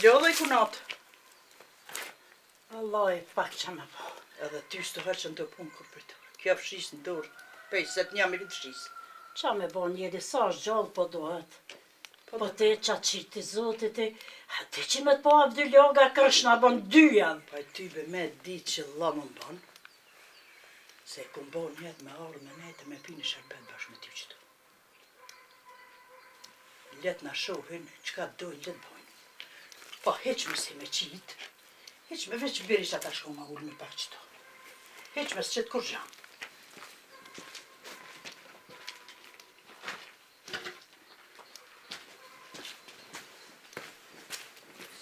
lodhe I kunat. Allah e pak që me po. Edhe ty së të herë që në të punë kur për të. Kjo fshisë në dorë. Pej, se të njëm I rritë fshisë. Qa me bo njeri, sa është gjallë po dohet. Po te qa qitë I zotit ti që me të po avdy loga kërshna bon dyjan. Pa I ty be me di që la më banë. Se ku më bon jetë me arë me nete me pinë shërbet bashkë me ty qëtu. Letë na shohin, qka dojnë letë bojnë. Pa heqme si me qitë. Heqme veç birisht ata shko ma ullë me pak qëto. Heqme së qëtë kur gjanë.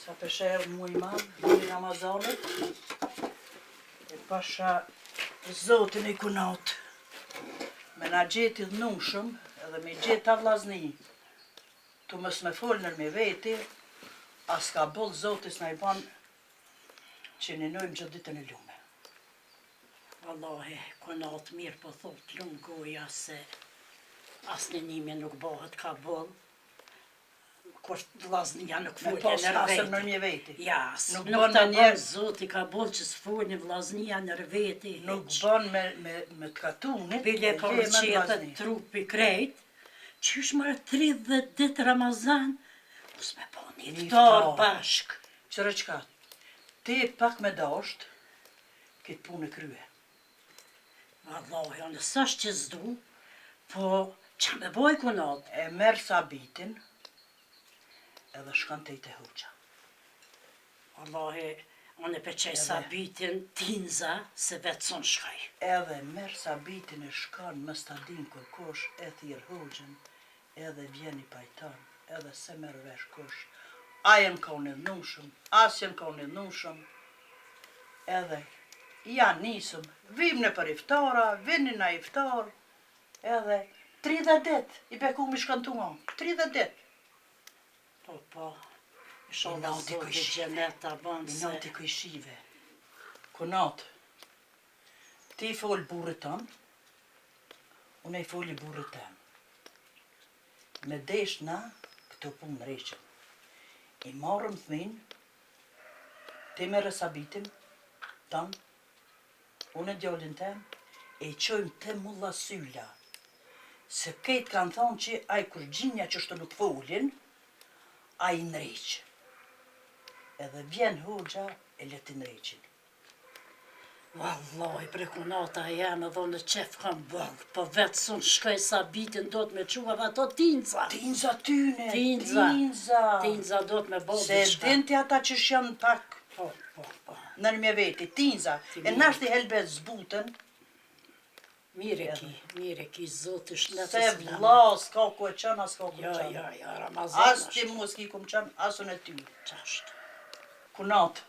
Sa pesherë në muj madhë, në Ramazanit, e pasha zotin I kunat. Me na gjeti dhënushëm, edhe me gjeti ta vlazni. Tu mës me folnër me veti, as ka boll zotis na I ban që ninojmë gjithë ditën e lume. Wallahi, kunat mirë po thot lumë goja se as në nimi nuk bëhet ka boll. Kur vllaznia nuk Me folën pas në asëm veti. në një veti. Ja, Nuk nuk bën ta me bën njerë- zoti ka boll që s'folën vllaznia në veti. Nuk ban me të katunit, Bile po me rëqetë vlazni. trupi krejt, qysh marë 30 dit Ramazan, mos me po një iftar bashk. Qëre qka? Ti pak me dasht, këtë punë e krye. Wallahi, unë s'ash që s'du, po qa me boj kunat? E merë sabitin, edhe shkan te I te hoqa. Wallahi, unë e peqej Edhe- sabitin tinza se vetë son shkaj. Edhe merë sabitin e shkan më stadin kërkosh, e thirë hoxën, edhe vjeni pajtan, edhe se merë vesh kosh. A jem ka unë nushëm, as jem ka unë nushëm, edhe ja nisëm, vim në për iftara, vini na iftar, edhe 30 dit, I beku mi shkantua, 30 dit. Po, inshallah nati zoti kuj- gjenet ta ban I se... nati këshive. Kunat, ti fol burrit tan, unë I foli burrit tem. Me desh na këto punë reqëm. I marrëm thmin, ti merë sabitin tan, unë e djallin tem, e I qojmë te mulla sylla. Se këtë kanë thonë që aj kur gjinja që shtë nuk folin, a I nreqë. Edhe vjen hoxha e leti nreqin. Wallahi, pre kunata jam edhe në qef kam bëllë, po vetë sun shkoj sabitin do të me qua dhe ato tinza. Tinza tyne, Tinza. Tinza do të me bëllë Se dinti ata që janë pak Po. në me veti, tinza. E nashti helbet zbutën, Mire ki, zoti shnetë se vlla s'ka ku e qënë, as ka ku e Ja, qënë. Ramazan As ti mu s'ki ku më qënë, as unë e ty. Qashtë. Kunat,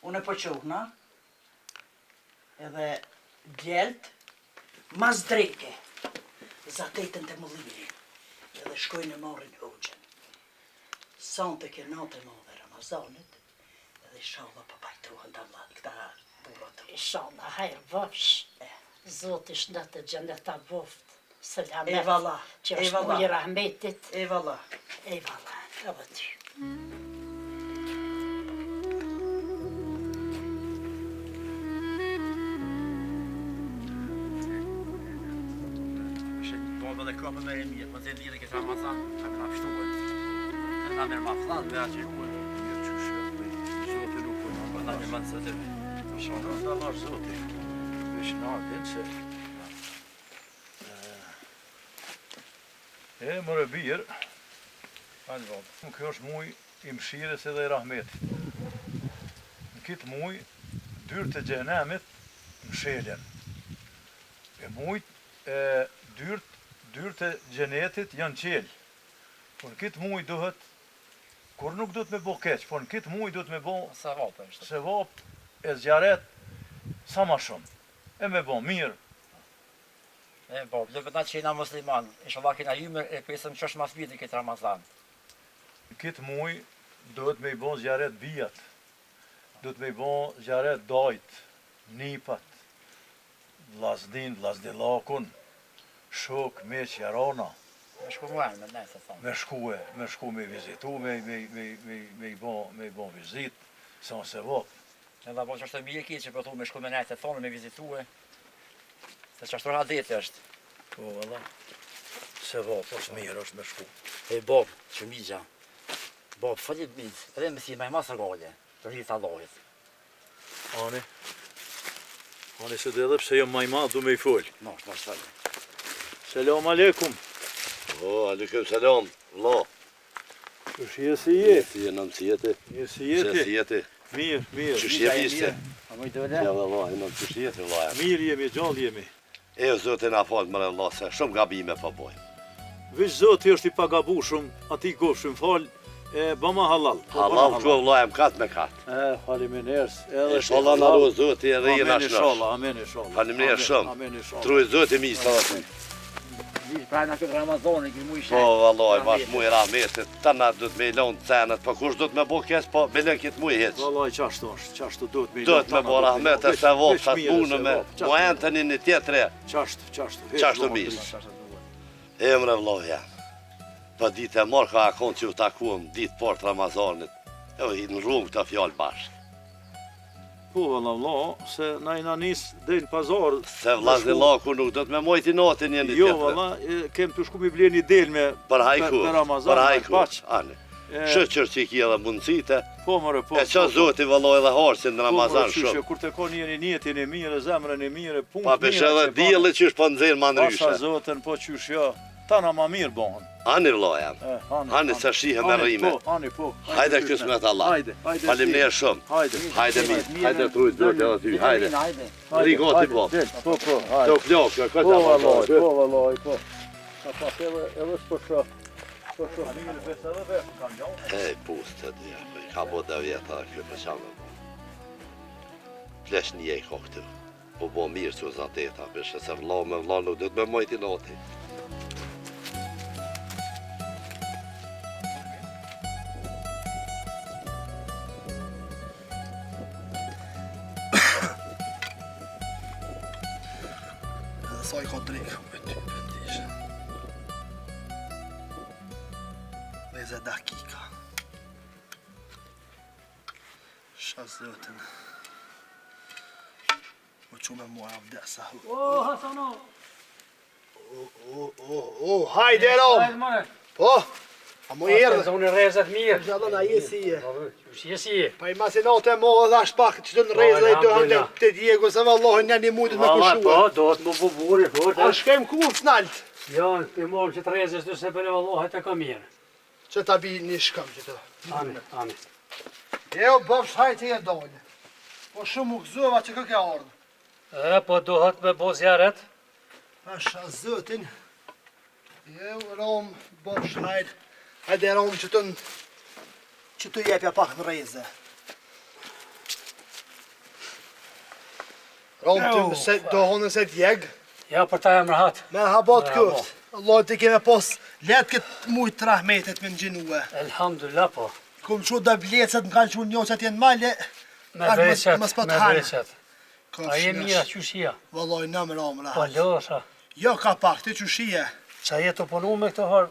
unë e po qohna, edhe djelt, mas drejke, zatetën të mëlliri, edhe shkojnë e marrin hoxën. Sante ke natë e madhe Ramazanit, edhe inshallah pa pajtohen të Allah këta burat. Inshallah, hajrë vëfsh. Zoti shnetë gjenet ta boft. Selamet. E valla, Që e është valla. ujë rahmetit. E valla. E valla, edhe ty. Då det kommer med en mer, men det är lite Ramazan, kan man förstå. Den där man plan med att ju den man så det. Inshallah Allah zoti. Biex ngħadin se. E më birë, kjo është muj I mshires edhe I rahmetit. Në kitë muj, dyrë të gjenemit mshelen. E mujt, dyrë të gjenetit janë qelë. Por në kitë muj duhet, kur nuk duhet me bo keq, por në kitë muj duhet me bo se vap e zjaret sa ma shumë. E me bo mirë. Po, do të thotë që jena musliman, inshallah kena hymër e pesëm çështë mas viti këtë Ramazan. Këtë muj duhet me I bo zjaret bijat, duhet me I bo zjaret dajt, nipat, vllazdin, vllazdillakun, shok, meq, jarana, Me shku muaj, me nesë, thonë. Me shku me vizitu, me i bo vizit, se on se vop. Edhe po që është të mirë ki që përthu me shku me nesë, thonë, me vizitue. Se që ashtu adeti është. Po, valla. Se vop, është mirë është me shku. E Bob, që migja. Bob, falit mizë, edhe me si me masë gale, për rritë Allahit. Ani se dhe edhe pse jam maj madh du me i fol. No, është marë shfalli. Selam aleikum. Aleikum selam, valla. Kush je si je? Si je nam si jeti? Si jeti? Si jeti? Mirë. Qysh je viste? A më i të vële? Ja valla, nam qysh jeti valla. Mirë jemi, gjallë jemi. E zotë na fal më valla se shumë gabime po boj. Veç Zoti është i pagabushëm, ati gofshëm fal, e bëma halal. Halal kjo valla jam kat me kat. Faleminderit. Inshallah na ro zoti edhe jena shnosh. Amen inshallah. Faleminderit shumë. Amen inshallah. Truj zoti mi sa aty. Pra në këtë Ramazoni, këtë mu i Po vallaj, bash mu i rahmetit, tana do të me lon cenat, po kush do të me bo keq, po belen këtë mu i hiç. Vallaj qashtu është, qashtu do të me Do të me bo rahmet e se vop, sa të punë me muentën një tjetre. Qashtu mis. Emre vllaja. Po ditë e marrë ka akon që u takuam, ditë port Ramazanit. E u në rrugë të fjallë bashkë. Po valla, se na i na nis deri në pazar. Se vllazni laku nuk do të me mojti natin një tjetre. Jo valla, kem të shku mi blen një del me për hajku, për Ramazan. për hajku, ani. Shëqër që i kje dhe mundësite. Po mëre, po. E që zoti valloj edhe harsin në Ramazan shumë. Kur të ka njetin e mirë, zemrën e mirë, punë mirë. Pa peshe edhe djeli që është po nëzirë ma ndryshe. Pasha zotën, po qysh jo, tana ma mirë bohën. Ani vllojam, ani se shihe me rrime. Ani po. Hajde kismet Allah. Hajde. Faleminderit shumë. Hajde mi. Hajde trujt zoti edhe ty, hajde. Ri goti po. Po, Do flokë, këtë Po valloj, valloj, po. Ka pas edhe s'po Po mirë vetë edhe vetë kam jo. E puste dhe, ka bo dhe vjeta kjo për qamë. Flesh një e ko këtu. Po bo mirë që zateta, përshë se vlla me vlla nuk do të me mojti noti. Sa i ka drejkë me ty pëndishe. 20 dakika. Shazëtën. Më që me mua avdesa. Hasano! Hajde rom! Hajde mare! Po! A mu erë? Zonë rrezat mirë. Gjallë na jesi je. Që si je? Pa i masi natë e mohë dhe ashtë pak që të në rejzë dhe i dohën dhe të Diego se vallohen një një mujtë me Po, kushua. do të më buburi, po. A shkem ku më fnalt? Jo, të morëm që të rrezës të se për e vallohet e ka mirë. Që ta bi një shkëm që të. Ani. Jo, bëvsh hajtë e dojnë. Po shumë u këzova që këke ardhë. E, po dohet me bo zjaret. Pasha zëtin. Jo, rom, bëvsh hajtë. Hajde rom që të jepja pak në rejze. Rom të dohonën se djeg. Ja, për ta jam rahat. Me habat këft. Allah të keme pos let këtë mujtë të rahmetet me në gjinuë. Elhamdulillah, po. Kumë që da blecet më kanë që unë që t'jenë male. Me veqet. A je mira që shia? Vallaj, në më ramë rahat. Po, losha. Jo, ka pak, të që shia. Qa je të punu me këtë harë?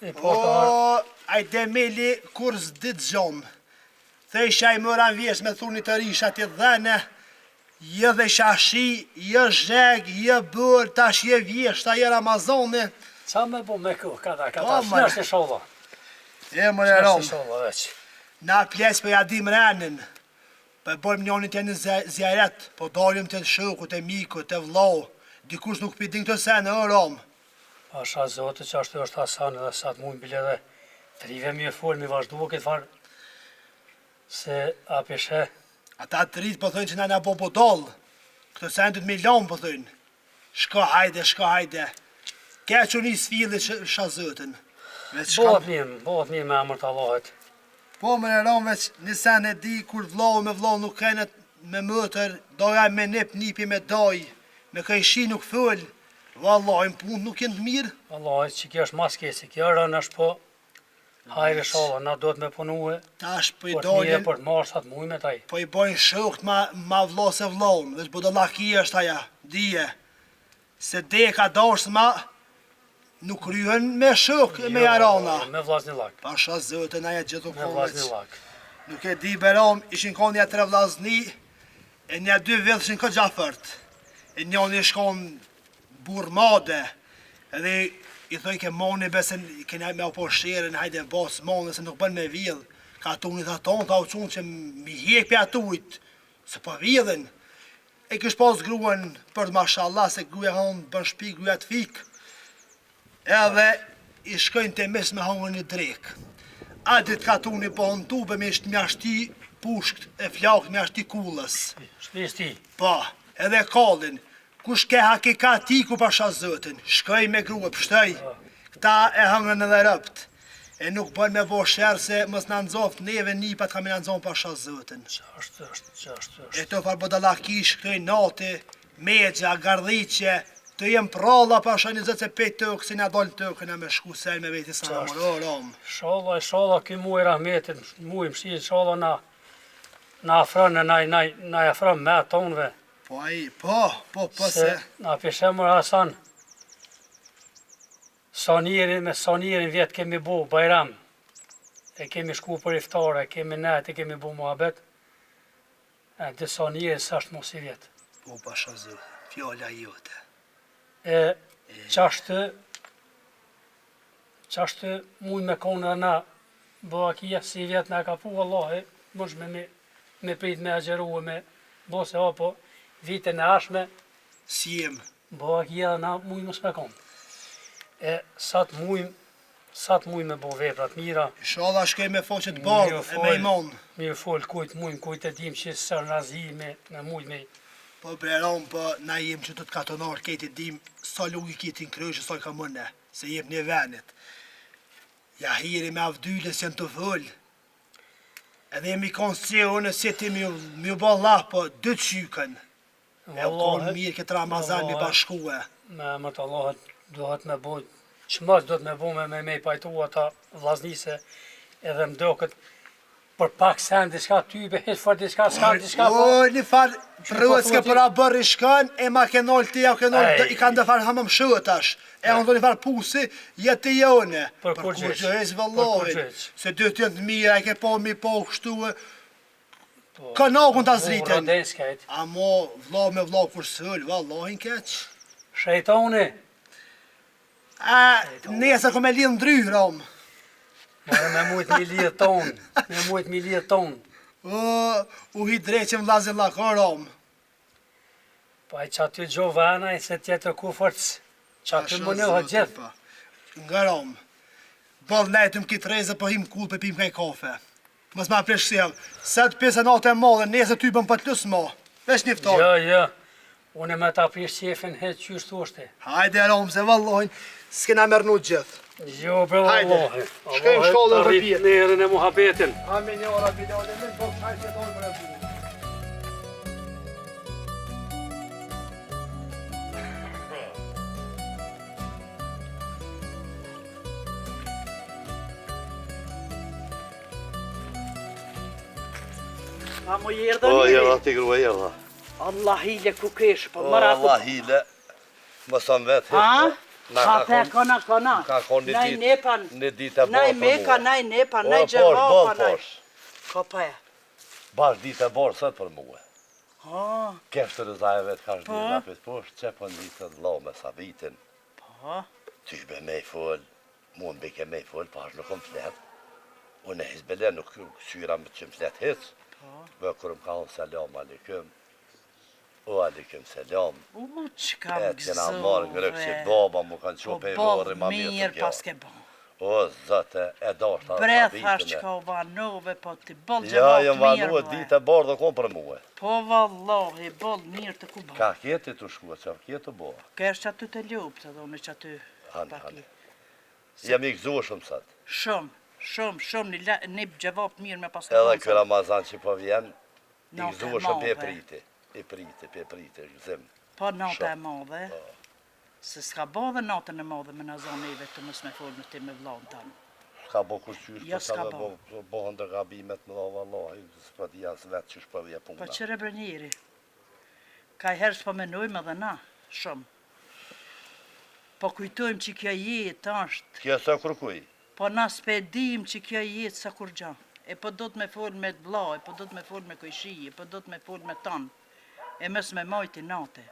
O, aj demeli kur s'dit gjomë. Thesha i mëran vjes me thunit të rishat i dhene. Je dhe shashi, je zheg, je bërë, tash je vjeshta, je Ramazoni. Qa me bu me këh, ka Po, s'nështë e sholla. E më në romë. Sholla veç. Na pjesë për jadim renin. Për bërëm njonit e në zjaret, po dalim të shoku, të miku, të vlau. Dikush nuk pidin këtë sene, o romë. Pasha zote që ashtu është Hasan edhe sa të mujnë bile dhe të rive mi e folë, mi vazhduo këtë farë. Se apishe. Ata të rritë po thënë që na po dollë. Këtë sen të milion po thënë. Shko hajde. Ke që një sfili shazëtën. Bëhet një me amër të Allahet. Po më në romë veç një sen e di kur vlau me vlau nuk kajnë me mëtër, doja me nipi me doj, me kajshi nuk fëll. Vallaj, në punë nuk jenë të mirë. Allahet që kjo është mas kesi, kjo rënë është po hajve sholla, na do të me punue. Tash po i Për të një dolin, për të marë sa të mujnë me taj. po i bojnë shokt ma vlau se vlaun, dhe që budallaki është aja, dije. Se de ka dashë nuk kryhen me shok, me jarana. Me vllazni lak. Pasha zëtën aja gjithu Me vllazni lak. Nuk e di Beram, ishin ka nja 3 vllazni, e nja 2 vjetë ishin këtë gjafërt. E njani shkon burr made, edhe i thoi ke moni besen, kena me apo sherën, hajde bas moni, se nuk bën me vjedh. Ka tunit aton, ta u qunë që mi hjek për atuit, se po vjedhen. E kësh pas gruan për mashallah, se gruja hanë bën shpi, gruja të fik. Edhe i shkojnë të mes me hangën një drek. A dit ka tuni po hënë tube me ishtë mjashti pushkt e flakët mjashti kullës. Shpis ti. Pa, edhe kallin, kush ke hakika ti ku pasha zëtin, shkoj me grua pështoj, këta e hangën edhe rëpt. E nuk bën me bo shërë se mës në nëzoft neve nipat ka me në nëzoft pasha zëtin. Qashtë është. E të farë bëdalakish, këtoj nati, megja, gardhiqe, të jem pralla pasha 25 tëkë, si nga dollë tëkë në me shku sel me veti sa në mërë, Shala, këj muaj rahmetin, muaj mëshirë, shala na afrën, na afrën me atonve. Po aji, po se... Na pishemër Hasan, Sanirin vjetë kemi bu bajram, e kemi shku për iftare, kemi net, e kemi bu muhabet, e dhe Sanirin së është mos i vjetë. Po pasha zë, fjalla jote. E qashtë muj me kone dhe na, bëhakia si vjetë na ka pu, Allahi, mësh me prit me agjeru e me bose apo, vitën e ashme, Si jem, bëhakia dhe na muj mos me kone. E sa të muj me bo veprat mira. inshallah shkej me foqet bardh e me imon. Mirë fol, kujt e dim që së razi me muj me... Po Beram, po na jem që të katonar, kejti dim sa logikit në kryshë, sa ka mëne, se jep një venit. Ja hiri me avdyles janë të fëll. Edhe jemi konsione si ti mi bëllah, po 2 qykën. E u konë mirë këtë Ramazan mi bashkue. Me më të Allahet duhet me bo, që mësë duhet me bo me i pajtu ata vlaznise, edhe më do këtë për pak sen diçka tybe, heç far diçka, s'ka diçka po. O, një farë prëvët s'ke për a bërë i shkën, e ma ke nol të ja, i kanë dhe farë hamëm shëtash. E në do një farë pusi, jetë i jone. Për kur gjëjës vëllohin. Se dy të jenë mira, e ke po mi po kështu e... Ka nakun të azritën. A mo, vlo me vlo kur sëllë, vëllohin keq. Shejtoni. Nese ko me lidhë ndryhë, Ram. Me mujt mi lidhë tonë. U hi dreqim vlazin lako, Ram. Pa i që aty gjo vanaj, se tjetër ku forcë. Që aty më nëhë gjithë. Nga Ram. Bëllë nejtëm kitë reze, po him kull për pim kaj kafe. Mës ma presh sjellë. Set pjesë natë e madhe, nese ty bëm për të lusë ma. Vesh niftar. Jo. Unë me ta prish qefin hetë qysh të ushte. Hajde, Ram, se vëllohin, s'kena mërnu gjithë. Jo, bre Allahi. Shkojmë shkollën Allah rëpjet. rrit nerën e muhabetin. Amin, jo, Rabbi, dhe dhe më bëgë shajtë e dorë për e bu. A mu jërë dhe O, njëri? jella ti grua jella. Allah hile ku kesh, po O, mëra ku... Allah hile. Më sëm vetë Ha? heshtë. Sa the kona. Ka kon një Naj ditë. nepan. Një ditë e Naj borë për meka, mua. naj nepan, O, naj posh, gjevapa, bon, naj... posh. Ka pa e. Bash ditë e borë sët për mua. Ha, Kesh të rëzaje vetë ka Po. shdi napit posh, që për një ditë të lo me sa vitin. pa. Ty be me i full, mund be ke me i full, pash nuk më flet. Unë e hizbele nuk syra më që më flet hic. Vë kërëm ka unë selam alikim. O alikim selam. U, që kam E gëzove. t'jena marrë ngërëk që baba mu kanë Po qope i bol vorri ma mirë mirë të kjo. pas ke bon. O, zëte, e dashta Bre, sa thash që vitën e. ka u vanove, po ti bol Ja, gjevap jem mirë, vanu e bre. ditë e bardhë dhe kom për mua. Po vallahi, bol mirë të ku bon. Ka kjeti të shkua, që kjeti të boha. Kesh që aty të ljupë, të dhune që aty... Hani. Jam i gëzushëm sot. Shumë, një gjevap mirë me pas të Edhe kjo Ramazan që po vjen, i Natë e gëzushëm pe madhe. priti. I priti, gëzim. Po natë e Shumë. madhe. Se s'ka bo dhe natën e madhe me në zonive të mës me folë në ti me vlaun tanë. Ka bo kushqysh, Jo, po s'ka ka bo. bohën dhe gabimet më dha vallahi, s'po di as vetë që shpëvje Po puna. qëre bre njëri. Ka i herë s'po menujme dhe na, shumë. Po kujtojmë që kjo jetë është, Kjo sa kërkuj. po na s'pedim që kjo jetë sa kur gja. E po do të me fol me të vlla, e po do të me fol me kojshije, e po do të me fol me tonë. E mës me majt i nate.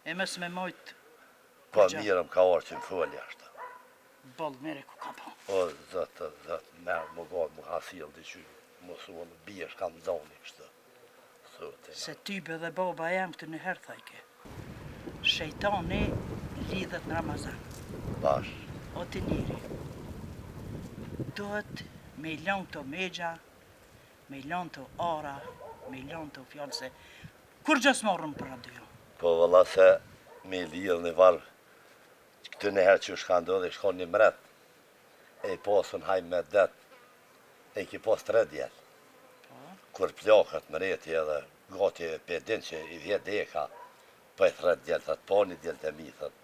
E mës me majt... Po mirëm ka orë që më folë jashtë. Bollë mere ku ka po. O, zëtë, merë më godë, më hasilë të që mos u në bjesh kam zoni kështë. Se tybe dhe baba jam këtë në herë thajke. Shejtani lidhet në Ramazan. Bash. O të njëri. Duhet me i lanë të megja, me i lanë të ara, me i lanë të fjallë se... Kur gjës morën për radio? Po vëlla se me lidhë në varë, këtë në herë që shka ndodhe, shkon një mret, e i posën haj me det, e ki pos 3 djelë. Kur plakët mreti edhe gati e pedin që i vjet deka, po e 3 djelë, thët po një djelë të mi, thët,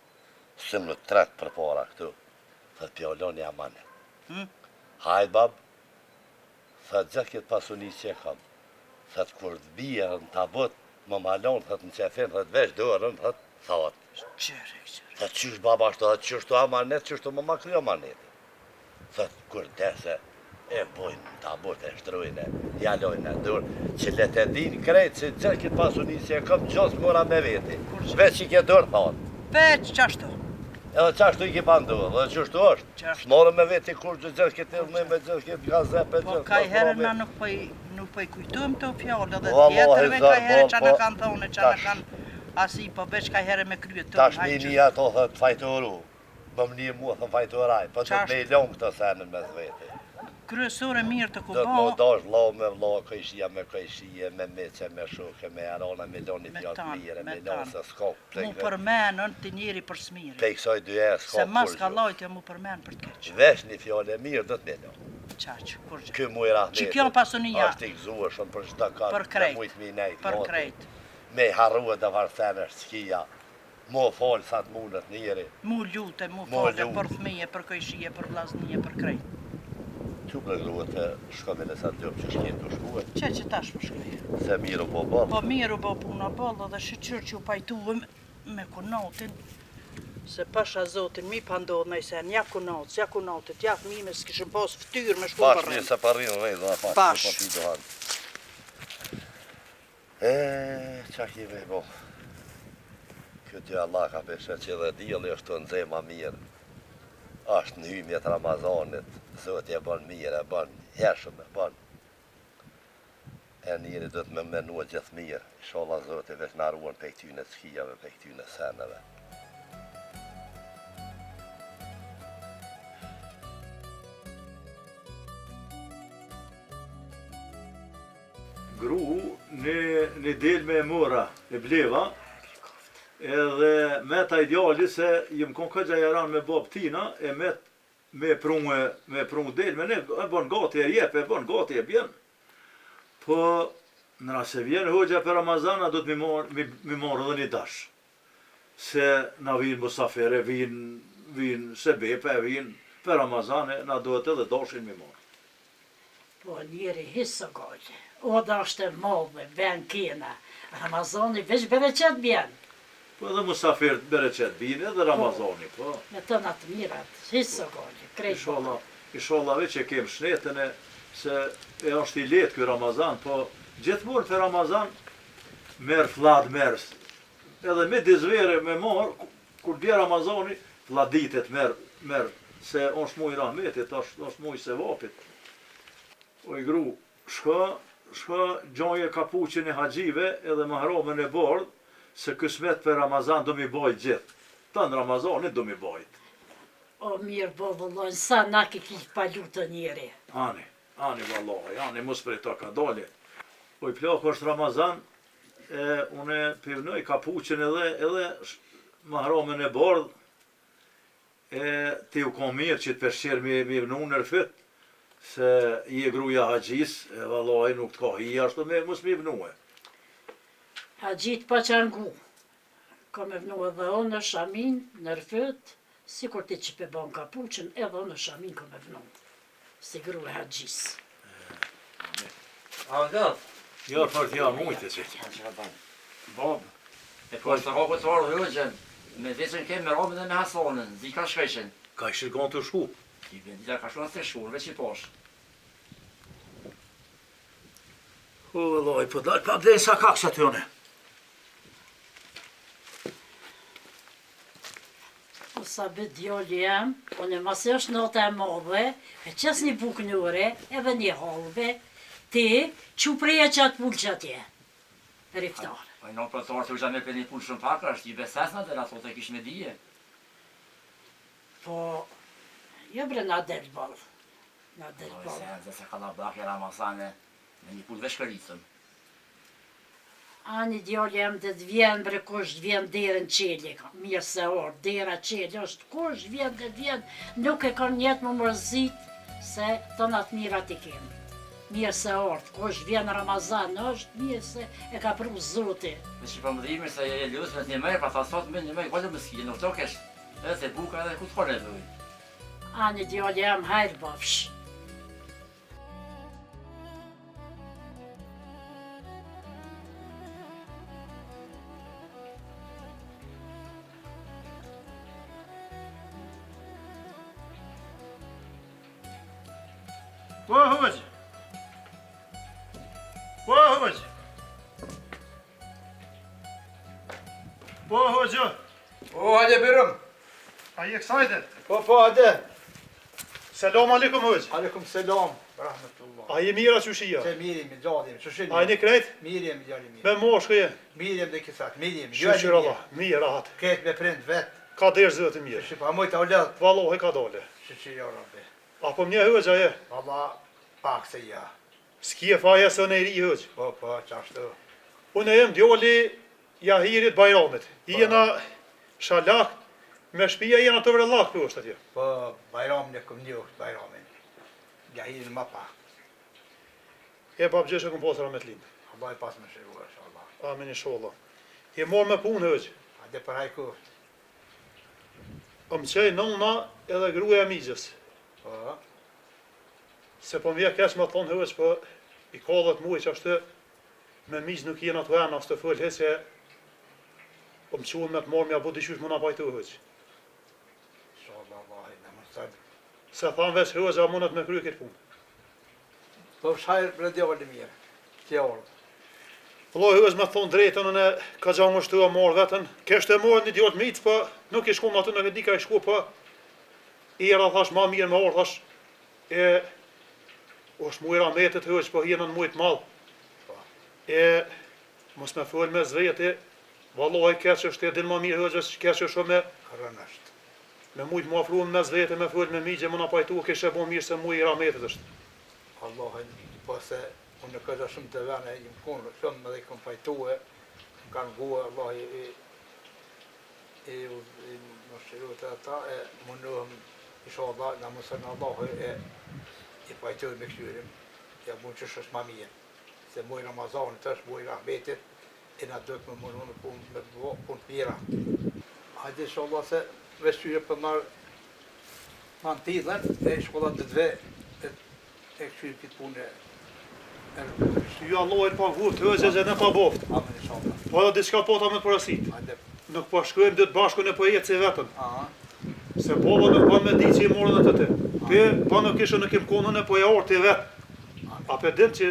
sëmë në 3 për para këtu, thët pjallon një amane. Hajt bab, thët gjithë këtë pasuni që e kam, thët kur të bia në tabut, më malon, thët në qefin, thët vesh dorën, thët, thot. Thët qysh baba ashtu, thët qysh të amanet, qysh të më makri amanet. Thët kur dese, e bojnë në tabut, e shtrujnë, jalojnë e dur, që le të din krejt, që gjithë këtë pasuni që e kam, gjos mora me veti. Veç i ke dur, thot. Veç qashtu. Edhe qashtu i ki pandu, dhe qështu është. Shmorë me veti kur që gjithë këtë ilme, me gjithë këtë gazepe, Po ka i herë na nuk po i kujtojmë të fjallë, dhe tjetërve ka i herë që në kanë thone, që në kanë asi, po veç ka i herë me kryet të tash me një ato thët fajtoru, më më një mua thëm fajtoraj, po të me i lonë këto senën me zveti. Kryesore mirë të ku Do të më ba, dash lau me vlau, kojshia me kojshie, me meqe, me shuke, me arona, me loni Me pjatë tanë, mire, me me lonë tanë. se s'ko. mu përmenën të njeri për smire. Pe i kësoj 2 e s'ko Se mas kur ka gjë. lajtja mu përmenë për të keqë. Vesh një fjole e mirë, do të me lonë. Qaqë, kur gjë. Ky mu i rahmeti. Që kjo pasunia, është i gëzueshëm për çdo kanë. Për krejt, Mujt mi nejt. për moti. krejt. Me harrua dhe varsener s'kia. Mo fol sa të mundet njeri. Mu lute, mu Mu fale, lute. për thmije, për kojshije, për vllaznije, për krejt. Që për gruët e shkome në sa të gjopë që shkjenë të shkuet. Që tash më shkoj. Se miru po bëllë. Po miru bo puna bollë dhe shqyr që u pajtuëm me kunatin. Se pasha zotin mi pa ndodhë në i sen, ja kunatë, ja kunatit, ja fmime, s'kishëm pas ftyrë me shku për Pash një rrëmë. se parrinë rejtë dhe pash. Pash. Po pi dohan. Qa kime i bo. Këtë Allah ka peshe që dhe djeli është të nëzema mirë. Ashtë në hymjet Ramazanit, Zoti e bën mirë, e bën hershëm, e bën. E njëri do të me menua gjithë mirë. Inshallah Zoti veç na ruan pe këtyne skijave, pe këtyne seneve. Gru në del me mora e bleva, edhe me ta ideali se jem kon këgja jaran me bab tina, e me prungu del me ne, e bon gati e jep, e bon gati e bjen. Po, nëra se vjen hoxha për Ramazana, do të mi marrë edhe një dash. Se na vinë musafere, vinë sebepe, vinë për Ramazane, na do të edhe dashin mi marrë. Po njeri hisë gajë. O da është e madhe, ven kena. Ramazani veç bereqet bjen. Po edhe musafirët bereqet vinë edhe Ramazani, po. Me të në të mirat, hisë gajë. Krejt Inshallah veç e kem shnetën e se e është i letë ky Ramazan, po gjithmonë për Ramazan merë flad merë. Edhe me dizvere me marë, kur bje Ramazani, fladitet merë, se është muj rahmetit, është muj sevapit. O i gru, shka gjoje kapuqin e haxhive edhe mahramën e bardh, se kësmet për Ramazan do mi bajt gjithë. Ta në Ramazanit do mi bajt. O mirë bo vëllon, sa na ki palu të njeri. Ani vallahi, ani mos për ta ka dole. Po i plak është Ramazan, une pivnoj kapuqin edhe mahramën e bardh, ti u kom mirë që të përshirë mi vënu në rëfit, se i e gruja haxhis, vallahi nuk të ka hi ashtu me mos mi vënue. Haxhit pa qarngu. Ka me vënu edhe o në shamin, në rëfit, si kur ti që pe ban kapuqin, edhe o në shamin ka me vënu. Si gru e haxhis. A gëtë? Ja, për t'ja mujtë si. Bob, e po është të hapët të ardhë hoqën, Me veçën kemë me Ramën dhe me Hasanën, zi ka shkajshen. Ka i shirkon të shku. I vendita ka shkuar të shkuar, veç i posh. O, loj, po dalë pa blen sa kaksa të jone. O sa bët djali jam, unë masi është nota e madhe, e qes një buknure, edhe një halve, ti që preja që atë pullë që atje. Riftar. A i në për të artë u me për një pullë shumë pakra, është i besesna dhe ato të kish me dije. Po, jo bre na del balë. Na del Po, balë. se ka da blakja Ramazane me një pullë veshkëricëm. Ani djali jam dhe të vjen bre kush vjen derën qeli, mirë se orë, dera qeli është kush vjen dhe të vjen, nuk e kanë njetë më mërzit se të natë mirat i kemë. Mirë se orë, kush vjen Ramazan është, mirë se e ka pru Zoti. Me që përmëdhimi se e lësë me të një mërë, pa ta sot me një mërë, këllë më s'kje, nuk të kesh, edhe se buka edhe ku të kone dhe ujë. Ani djali jam hajrë bafsh. Po, hëvëgjë. Po, hëvëgjë. Po, hëvëgjë. O, hajde bërëm. A je excited? Po, hajde. Selam aleikum hëvëgjë. Aleikum selam. Rahmetullah. A je mira që shia? Se mirim, gjadim, që shini. A je një krejt? Mirim, gjali mirë. Me moshkë je? Mirim dhe kësat, mirim. Shqyr Allah, mirë rahat. Ketë me prind vetë. Ka derë zëtë mirë. Shqip, a mojta u lëdhë. Valohi ka dole. Shqip, ja rabbi. Apo mnje hëgjë a je? Allah, pak se ja. S'ki e faja së në i ri hëgjë. Po, qashtu. Unë e jem djoli Jahirit Bajramit. I jena shalak, me shpia jena të vrellak për është atje. Po, Bajramin e këm njohë, Bajramin. Jahirin ma pak. E bab gjeshë këm posëra me t'lind. Allah i pas me shirua, inshallah. Amin inshallah. Je morë me punë hëgjë. Hajde për hajku. Më qej nëna edhe gruja e migjës. Po, Se po m'vje kesh me thonë hëgjë, po i ka 10 muaj që ashtë me migjë nuk jena të vena, ashtë të fëllë hese, po më quën me të morë mja bu diqysh më na pajtu hëgjë. inshallah, Allah i në mësën. Se thamë veç hëgjë a mundet me kry këtë punë. Po, shajrë bre djali mirë. Kje orë. Vëllai hëgjë me thonë drejtën, unë ka gjangë është të morë vetën, keshtë e morë një djallë mitës, po nuk i shku më aty në këtë di ka i shku, po i era thash ma mirë me orë, thash, është mujra metet hëgjë, po jena në mujtë malë. Mos me fëllë me zveti, vallaj keq është e din ma mirë hëgjës, keq është me Kërën është. me mujtë mu afruën me zveti, me fëllë me migje, më na pajtu, kishe bo mirë se mujra metet është. Allahin, po se unë këtë shumë të vene, i më konë shumë edhe i kom fajtue, më kanë guë, Allah i më shiru të ata, e mundohëm, isha Allah, në mësën Allah i fajtue me këshyrim, ja mund që është ma mirë, se muj Ramazanit është, muj Rahmetit, e na dëtë me mundohëm me punë të mira. Hajde isha Allah se veshtyre për marë mantidhen, e shkollat të dve, e këshyrim këtë punë Ju Allah e pa vurt, hëgjës e në pa boft. Amin inshallah. Po edhe diçka po ta me parasit. Hajde. Nuk po shkojmë dhe të bashku në po jetë si vetën. Aha. Se baba nuk ban me di që i morën atë të ti. Pe, pa nuk ishë nuk im konën e po e orë ti vetë. A pe din që,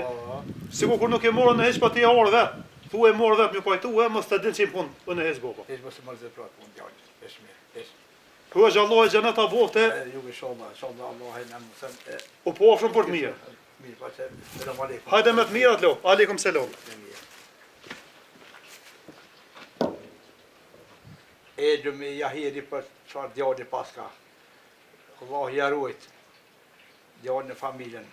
sigur kur nuk i morën në heq pa ti e orë vetë. Thu e morë vetë një pajtu e, mos të din që im konë në heq baba. Hiç mos e mërzë pratë punë djallë. Vesh mirë. Vesh. Hëgjë Allah e gjenet a bofte, Ju inshallah, inshallah Allah e në mësën u pofshëm për të mirë. mirë, pa që selam aleikum. Hajde me të mirat lo, aleikum selam. Edru me Jahiri për çfarë djalli paska. Allah ja ruajt djallin e familjen.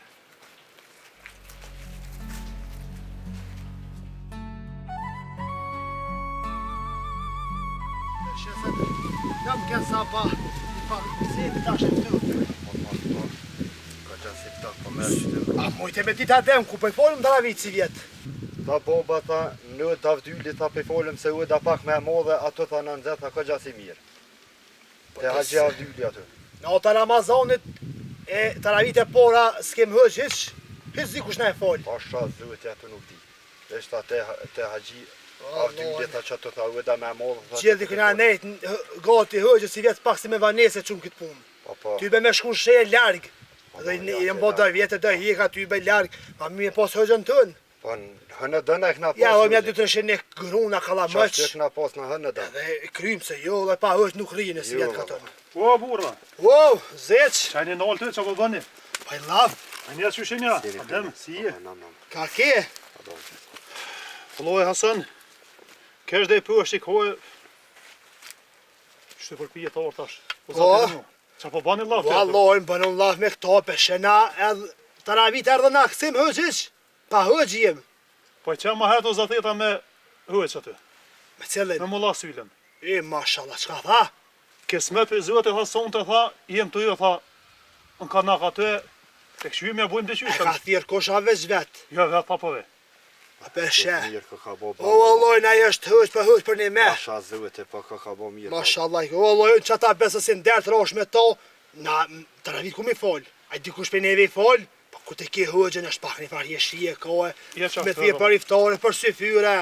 Jam kënë sa pa, si të tash e të Ka qenë si këta komerç. A mojte me dita dem, ku për folëm dara vitë si vjetë. Ta boba ta në ta vdylli ta pëjfolëm se u da pak me modhe ato ta në nëzet ta ka gjasi mirë. Te haqja vdylli ato. Në ota Ramazanit e taravit e pora s'kem hëq hiç dikush na e fol. Pasha zëtja ato nuk di. Eshta te haji Avdylit që të tha ueda me modhë. Gjithi këna nejt gati hëgjë si vjetë pak si me vanese qumë këtë punë. Ty be me shku shë largë. Dhe jem bo 2 vjetë, 2 heka, ty be largë. Ma mi e pos hëgjën tënë. Po hënë dënë e këna pos. Ja, o mja 2-3 një gruna kalamëq. Qashtë e këna pos në hënë dënë. Dhe krymë se jo, dhe pa hëgjë nuk rrinë si vjetë këtënë. O, burra. O, zeq. Qajni në altë, që po bëni? Pa i lavë. A një që shenja? Adem, si je? Ka ke? Floj Hasan, kesh dhe i pësht i kohë, shtë përpije të orë tash. Qa po bani laf të? Vallojnë bënë laf me këto peshena, edhe të ravit erdhe na kësim hëgjish, pa hëgj jem. Po që ma herë të zateta me hëgj aty? Me cilin? Me mulla Sylen. Mashallah, qka tha? Kismet për zëtë e tha sonë të tha, jem të ju tha, në kanak aty, të këshymi e bujmë të qyshën. E ka thirë kosha veç vetë. Jo, vetë papove. A peshe. O, vallojnë, ajo është hëgj për hëgj për një me. Masha zëvete, po ka bo mirë. Mashallah, o, vallojnë, që ata besësin dertë rosh me to, na të ravit ku mi folë. A i dikush për neve i folë, po ku të ke hëgjën është pak një farë jeshie, kohë, me thirë për iftore, për syfyre.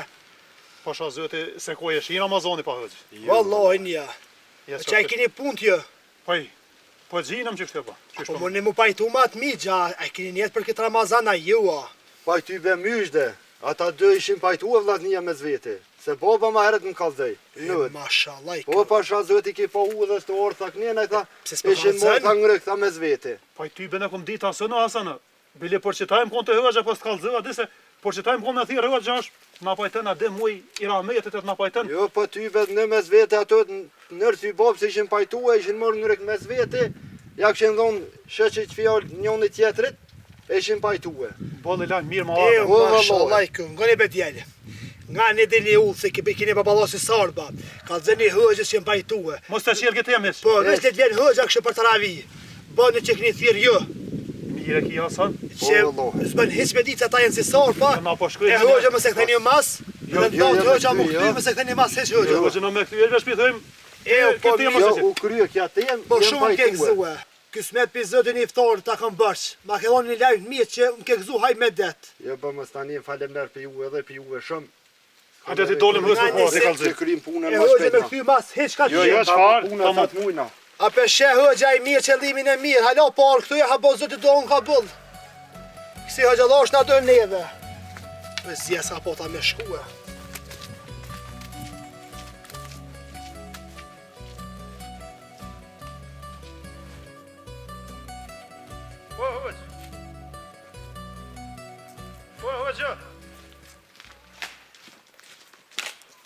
Pasha zëti, se ko jeshi në Amazoni pa hëgj. Vallojnë, ja. Që a i kini punë tjë? Po gjinëm që kështë e ba. Po më në mu pajtu ma të migja, a i kini njetë për këtë Ramazan a jua. Pajtu be myshde, ata 2 ishin pajtu e vlasnija me zvete, se baba ma heret më kalzej. Mashallah. Po pasha zëti ki po u dhe së të orë thak njena, ishin morë tha ngre këta me zvete. Pajtu be në kom dita asënë asënë, bile për qëtajmë kon të hëgja, po së kalzëva, dise, për qëtajmë kon me thirë hëgja është, na pajten a dhe muj i rametet e të na pajten. Jo, po ty be në me zvete ato nërë sy babë se ishin pajtu e ishin morë ngre me zvete, ja këshin dhonë shëqë që fjallë njënë tjetërit, ishin pajtu e. Bolë i lajnë mirë ma arë. Mashallah, ngoni be djeli. Nga një dini ullë se kini babalasi sarba, ka zëni hëgjës që jem pajtu e. Mos të qirë këtë jemis. Po, veç të djenë hëgja kështë për të ravi. Bënë që këni thirë jo. Mire ki Hasan. Që zbën hiq me ditë ata jenë si sarpa, e hëgja më se këtheni mas, dhe ndonjë hëgja më këty më se këtheni mas hiq hëgja. Hëgja në me këty e shpithojmë. U kryo kja tem, po shumë ke gëzue. Kësmet për zëtin i iftarë ta kam bërsh. Ma ke dhonë një lajnë mirë që më ke gëzu haj me det. Jo, po më stani falemner për ju edhe për ju e shumë. Hajde ti dolim hësë për parë. Se kryim punën ma shpejt. E hëgje me këty mas hiq ka qenë. Jo, qfarë, a për shë hëgja i mirë qëllimin e mirë. Hala parë këtu e ha bo zëti do në ka bëllë. Kësi hëgja lash nga dërë neve. Për zje sa po ta me shkue.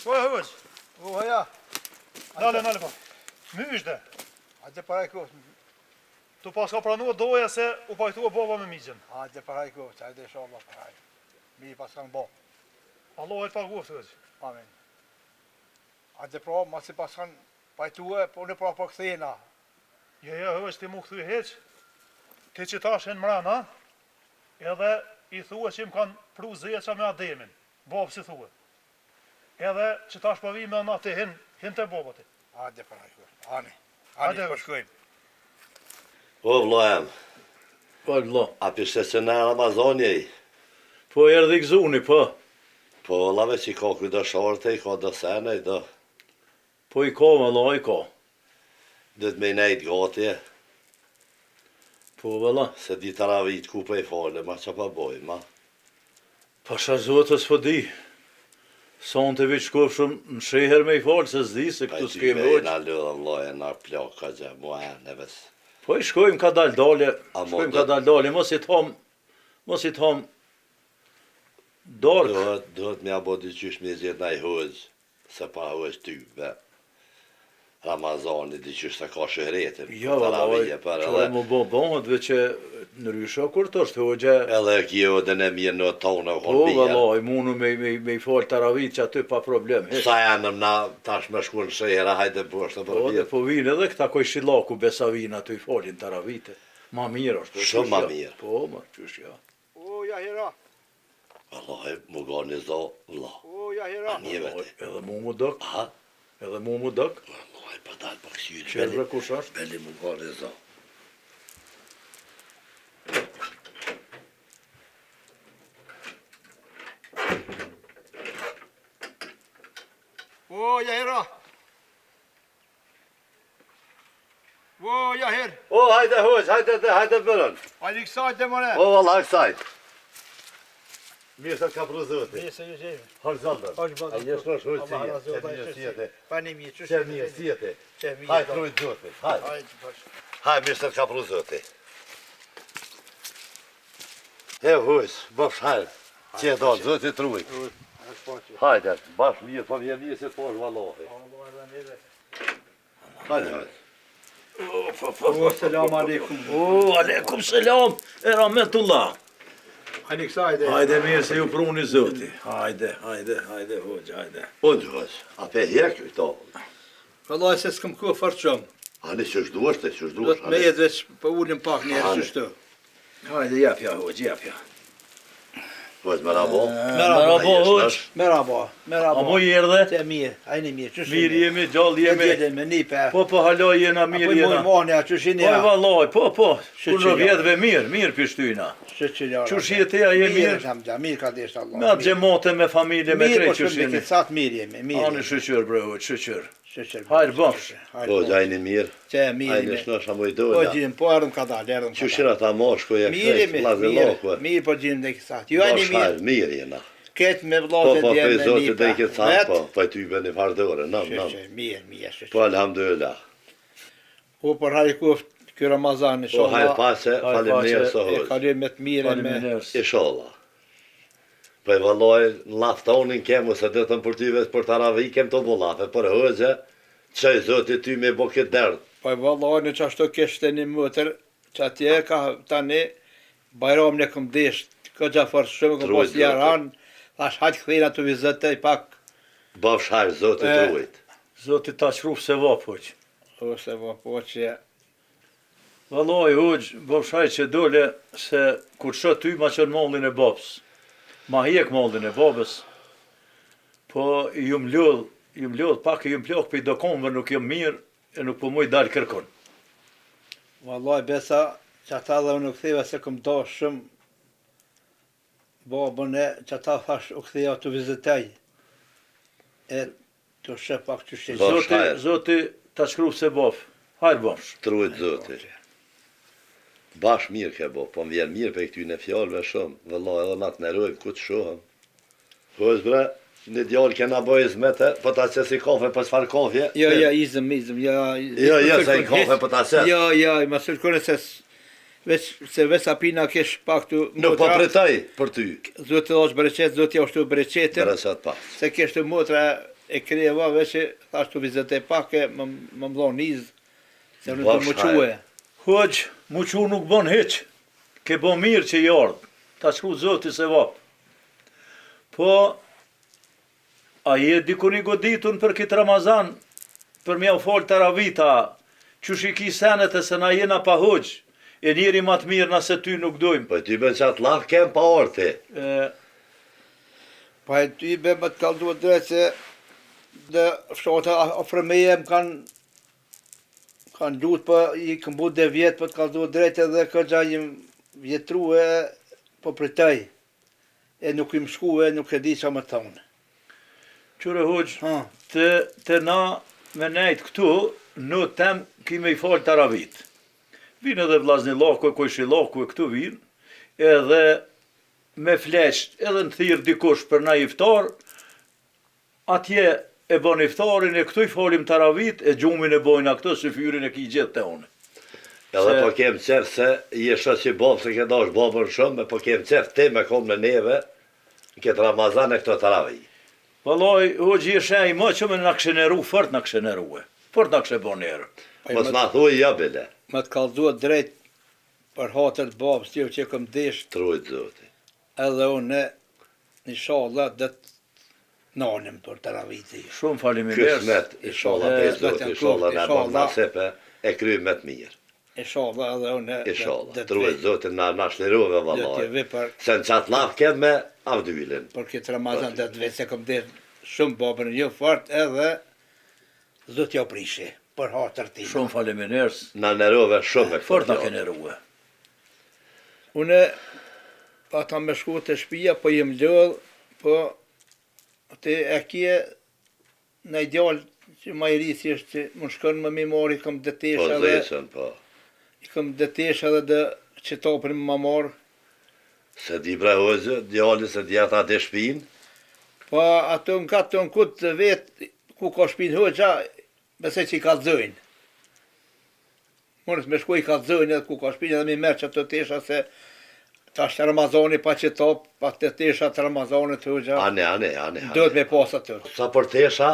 Po hëgj. O, haja. Nale pa. Myshde. Hajde paraj kohë. Tu pas ka pranua doja se u pajtua baba me migjen. Hajde paraj kohë, hajde inshallah paraj. Mi pas kanë bo. Allah e paguaf hëgj. Amin. Hajde pra, ma si pas kanë pajtua, po në pra për këthena. Ja, hëgj, ti mu këthuj heq. Ti që tash e në mrena, edhe i thua që më kanë pru zeqa me Ademin. Babë si thua. Edhe që tash pavi me në të hin të babati. Hajde paraj kohë, ani përshkojmë. O, vlojem. Po, vlo. A pishte që në Ramazoni e i? Po, erdi gzuni, po. Po, lave që i ka këtë dëshorte, i ka dësene, i do. Po, i ka, valla, i ka. Dhët me i nejt gati e. Po, valla. Se di të ravit ku për i fale, ma që pa boj, ma. Pasha zotës po di. Son të vit shkof shumë në sheher me i falë, se zdi se këtu s'kem hoqë. hoqë. Na lëdhe vloje, na plak ka gjë, mua e neves. Po i shkojmë ka dal dalje, mos i thom dork. Duhet me abo dyqysh me gjithë na i hoqë, se pa hoqë tyve. Ramazani dyqysh se ka shëhretin. Jo, që më bëhet dhe që në rysha kur të është hoqë. Edhe kjo dhe në mirë në tonë Po, vallaj, munu me i falë taravit që aty pa problem. Sa janëm na tash me shku në shehra, hajde bështë për vjetë. Po vinë edhe këta koj shilaku besavin aty i falin taravite. Ma mirë është. Shumë ma mirë. Po, ma qysh ja. O, ja hera. Vallaj, mu ga një zo, vla. O, ja hera. Edhe mu dëk. Aha. Edhe mu dëk. Vallaj, pa dalë për kësyrë. Qërë kush është? Beli mu ga një zo. Wo, Jahera. Wo, Jaher. O, hajde hoq, hajde bërën. Hajde kësajt dhe mëre. O, valla, kësajt. Mirë se t'ka pru zëti. Mirë se ju gjejme. Hajde zaldër. Hajde zaldër. A jesh në shurë Allah razë cije. Allah, Qe mirë sijete. Pani mirë, qështë. Qe mirë sijete. Qe mirë. Hajde trujt zëti. Hajde. Hajde, bash. Hajde, mirë se t'ka pru zëti. E hoq, bëfsh hajde. Qe do, zëti trujt. Hajde, bash mirë, po vjen mirë se t'posh vallohi. Hajde, hajde. O, selam aleikum. O, aleikum selam, e rahmetullah. Hajde kësajt dhe. Hajde mirë se ju pruni zoti. Hajde, hoq, hajde. O, hoq, a pe hek këto. Vallaj se s'këm kohë fort shumë. Ani që shduashte, që Do shduash. të me jetë veç për ullim pak njerë qështu. Hajde, japja, hoq, japja. Hoq, me rabo. Merhaba, hoq. Merhaba, merhaba. A mo i erdhe? Te mirë, ajni mirë, qështu. Mirë jemi, gjallë jemi. Jemi, me nipe. Po, halo jena, mirë jena. Apo i mojnë, qështu Po, ja. vallaj, po. Shqyqyra. Kur në vjetëve mirë pishtyna. Shqyqyra. Qush jeteja je mirë? Mirë ka deshtë Allah. Me atë gjemote, me familje, me Mirë, krejt po qush shumë me jeni. këtë satë mirë jemi, mirë. Ani shqyqyr, bre, hoq, shqyqyr. Shqyqyr. Hajde, bafsh. O, gjajni mirë. Që mirë Ajni jemi. shnosha mu i Po doja. gjim, po ardhëm ka dalë, ardhëm ka dalë. Qushira ta moshko e Mirë krejt, jemi, vlazë mirë, lokë. mirë po gjim dhe kësat. Ju ajni mirë, Mirë jena. ketë me Po, vlazë po, djemë për me zotë nipe. dhe i këtë thamë, po, po e ty bëni fardore, nam. Shqyqyr, mirë, shqyqyr. Po, alhamdulillah. Po, për hajë kuft, kjo Ramazan, Po, hajë pase, falim njerë së E hoq. kalim me të mire me... Inshallah. Po e valloj, në laftonin kemë, se dhe të më për ty vetë për taravi, kem të bolafe, për hëgje, që i zotë ty me bo këtë derdë. Po e vallaj në që ashtu keshte një mëtër, që atje ka tani, bajram në këm desht, këtë gjafar shumë, këm Trujt, pos jaran, thash hajtë këthina të vizete i pak, Bafsh hajë, zotë E. trujt. Zoti ta qruf se vap, hoq. ose po që... Vallaj, hoq, bafshaj që dole se kur shë ty ma qënë mollin e babës. Ma hjek mollin e babës. Po ju mlodh pak, ju mplok për i do komëve nuk jam mirë, e nuk po muj dalë kërkon. Vallaj besa, që ata dhe unë u këtheva se këm do shumë, babën e, që ata thash u këtheva të vizetej, e të shë pak që shqe. Bafsh hajë. Zoti ta qruf se baf. Hajrë bafsh. Trujt zoti. Bash mirë ke bo, po më vjen mirë për këty në fjallëve shumë. Vëllaj edhe natë në rojmë, ku të shohëm. Po është bre, një djallë kena bojë zmete, po ta qesi kafe, po s'far kafje. Jo, izëm, ja... Jo, se i kafe, po ta qes. Jo, ma sërkone se veç apina kesh pak të Nuk po pritaj për ty. Zotë është bereqet, zotë ja ushtu bereqetin, Bereqet pa. se kesh të motra e kreva veç e thash të vizete pak e më mdhon nizë, se nuk të më quë. Hoq, mu qu nuk bon heq. Ke bo mirë që i ardhë. Ta shku zoti se vap. Po, a je dikun i goditun për këtë Ramazan, për mja u folë të ravita, që shiki senet e se na jena pa hoq, e njeri ma të mirë nëse ty nuk dojmë. Po ty ben qatë laf kem pa orti. Pa e ty be më të kalduat drejt se dhe fshota afrëmeje më kanë lutë për i këmbu dhe vjetë për të kalduat drejt edhe këgja im vjetru e po pritaj. E nuk im shku e nuk e di që më thonë. Qure hoq, të na me nejtë këtu, në tem kime i falë të ravit. Vinë edhe vlazni lakë, kojshi lakë, këtu vinë, edhe me fleqë, edhe në thirë dikush për na iftar, atje e bon iftarin, e këtu i falim të ravit, e gjumin e bojna këtu, se fyrin e ki gjithë të unë. Edhe po kem qef se je shë që babë se ke dash babën shumë, po kem qef ti me kom në neve, në këtë Ramazan e këto të ravi. Valoj, o gjishe i më që me në kësheneru, fort në kësheneru e. Fort në këshe bon njerë. Mos ma thuj ja bile. Më të kalduat drejt për hatër të babës tjo që këm desh, Trujt zoti. edhe unë në shala dhe të nanim për të raviti. Shumë faleminderit. Kësmet, inshallah, për zoti, inshallah, në bon nasepe, e kry me të mirë. Inshallah edhe unë... Inshallah, trujt zoti na shlirove Dhe vallaj. t'je vi për Se në qatë laf kem me avdylin. këtë Ramazan dhe të vetë se këm desh shumë babën jo fort edhe zot jo prishi për hatër tim. Shumë faleminderit. Na nerove shumë me këtë. Fort në kenerue. Une ata me shku të shpia, po jem lëdh, po te e kje në ideal që ma i risi është që më shkon më mi marë, i kam detesh Po, edhe... zesën, po. I kam detesh edhe dhe që toprin më marë. Se di bre hojzë, djali se djeta dhe shpin. Po ato në katë të në kutë vetë, ku ka shpin hoxha, besoj që i ka zëjnë. Mërës me shku i ka zëjnë edhe ku ka shpin edhe mi merë që të tesha se ta është Ramazani pa që top, pa të tesha të Ramazanit hoxha. Ane. Dëhet me pas atë. Sa për tesha,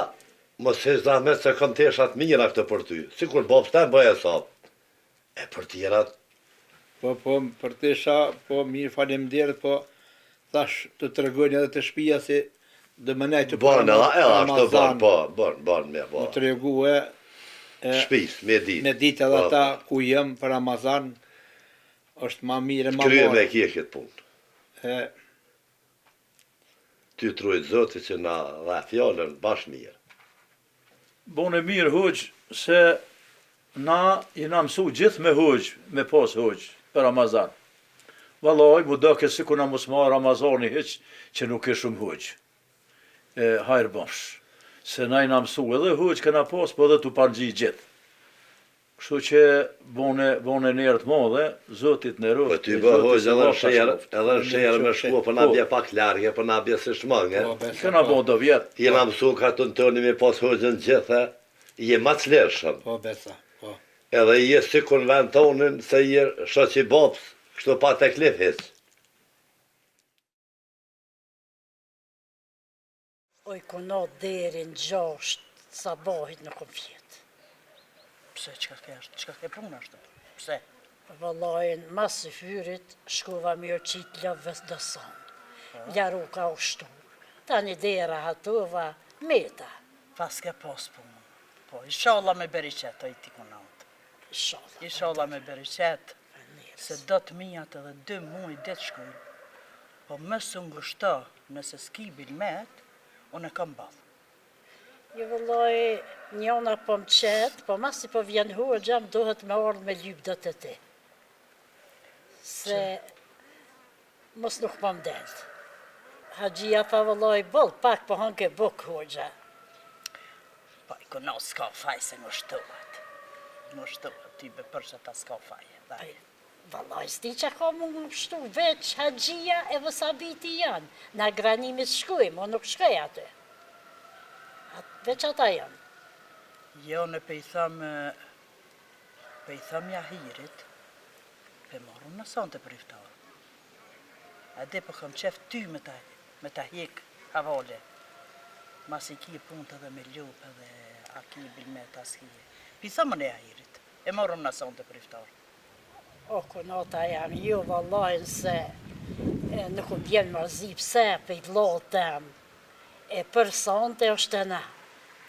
mos e zahmet se kam teshat mira këtë për ty. Si kur babës të bëj e sapë. E për tjerat, Po, për tesha, po mirë faleminderit, po thash të tregojnë edhe të shtëpia se do më nejtë bon, edhe ashtu bon, me bon. Më tregue Shpis, me dit. Me dit edhe ata ku jem për Ramazan, është ma mirë e ma Krye marë. me kje këtë punë. Ty trujtë zoti që na dha fjallën bash mirë. Bone mirë hoqë se na jena mësu gjithë me hoqë, me pas hoqë për Ramazan. Valoj, mu do kësi ku na mos marë Ramazani heq që nuk e shumë hoqë. Hajrë bash. Se na jena mësu edhe hoqë këna pas, po edhe të përgji gjithë. Kështu që bone njerët madhe, zotit në rrët. Po ty bë hoqë edhe në sherë me shku, po na bje pak largë, po na bje se shmangë. Këna bo do vjetë. Jena mësu ka të në tërni me pas hoqën gjithë, je ma të lërshëm. Po, besa, po. Edhe je si kun vend tonin, se je shoqi babës, kështu pa të klif hec. Oj, kuna derin 6 sabahit në kom fjetë. Pse, qka ke punë ashtë? Pse? Vëllajnë, mas i fyrit, shkuva mirë qitë lëvës dëson. Ljaru ka ushtu. Ta një dera hatova, meta. Pas ke pas punë. Po, inshallah me beriqet, oj ti kunatë. Inshallah me beriqet, se do të mijat edhe 2 muaj ditë shkull. Po mësë ngushto, nëse s'ki bilmet, unë e kam badhë. Jo vëllaj, njona po më qetë, po mas i po vjen hoxha, më dohet me ardhë me lypë do të ti. Se mos nuk po më delë. Haxhia pa vëllaj bëllë, pak po hanke buk hoxha. Po i kuna s'ka faj se ngushtohet. Ngushtohet, ty be përshë ta s'ka faj. Vëllaj, s'di që ka më ngushtu, veç haxhia e vësabiti janë. Na granimit shkujmë, o nuk shkoj aty. Veç ata janë. Jo, në pe i tham jahirit, pe marru në sante për iftarë. Ade po kam qef ty me ta hik havale. Mas i ki punt edhe me lup edhe a ki bilmet as ki. Pi thamë në jahirit, e marru në sante për iftarë. O, konata jam, jo vallajnë se nuk më bjen mërzi pse pe i lotëm. E për sante është e na.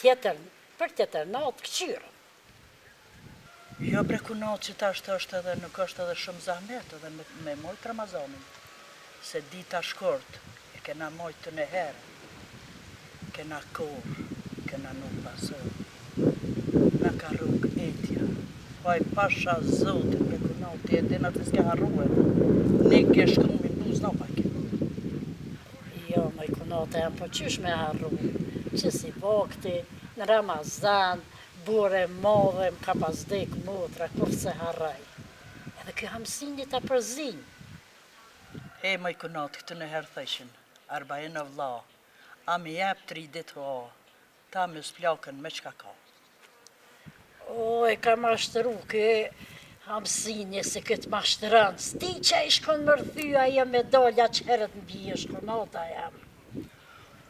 Për tjetër natë këqyrë. Jo bre kunat që ta është edhe nuk është edhe shumë zahmet edhe me mojtë Ramazanin. Se dita shkort, e kena mojtë të në herë, kena korë, kena nuk pasërë. Na ka rrugë etja, pa i pasha zotin bre kunat, ti e dina të s'ke harruhe, ne ke shkrumin buz në pak. Jo, me kunata jam po qysh me harru, që si vakti, në Ramazan, bure madhe, më ka pas dek motra, kur se harraj. Edhe kjo hamsini ta përzin. E, moj kunat, këtë në herë thëshin, arbajin e vla, a mi jep 3 ditë ho, ta me splakën me qka ka. O, e ka mashtru kë hamsini se këtë mashtëran, s'ti që i shkon mërthyja jem me dalja që herët në bje shkonata jam.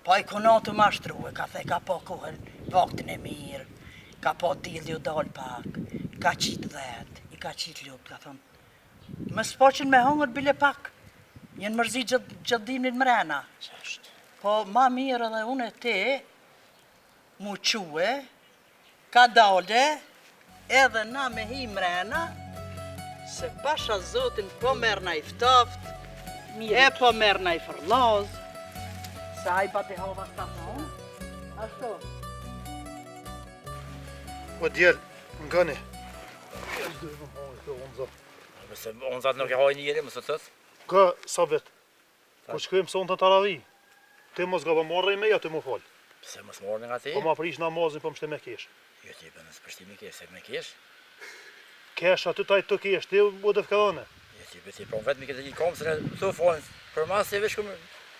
Pa i konatë mashtru e ka the ka po kohën vaktin e mirë, ka po dildi u dal pak, ka qitë 10, i ka qitë lupt, ka thonë, më s'poqin me hongër bile pak, jenë mërzi gjëddimin mrena. Po ma mirë edhe unë e te, mu quë, ka dale, edhe na me hi mrena, se pasha zotin po merë na i ftoft, e po merë na i fërlaz, se a i bate hova s'ta thonë, ashtu. O djelë, ngani. Mëse onzat nuk e hajnë njëri, mëse tësë. Ka, sa vetë, ku shkojmë sonë të taravi, ti mos ga marrë i meja, ti mu falë. Se mos morën nga ti? Po ma prish namazin, po më shte me kesh. Jo ti për nësë përshtimi kesh, se me kesh? Kesh aty taj të kesh, ti u të fkadhane. Jo ti për ti pron vetë mi këtë një komë, se në të folën, për mas se vesh këmë,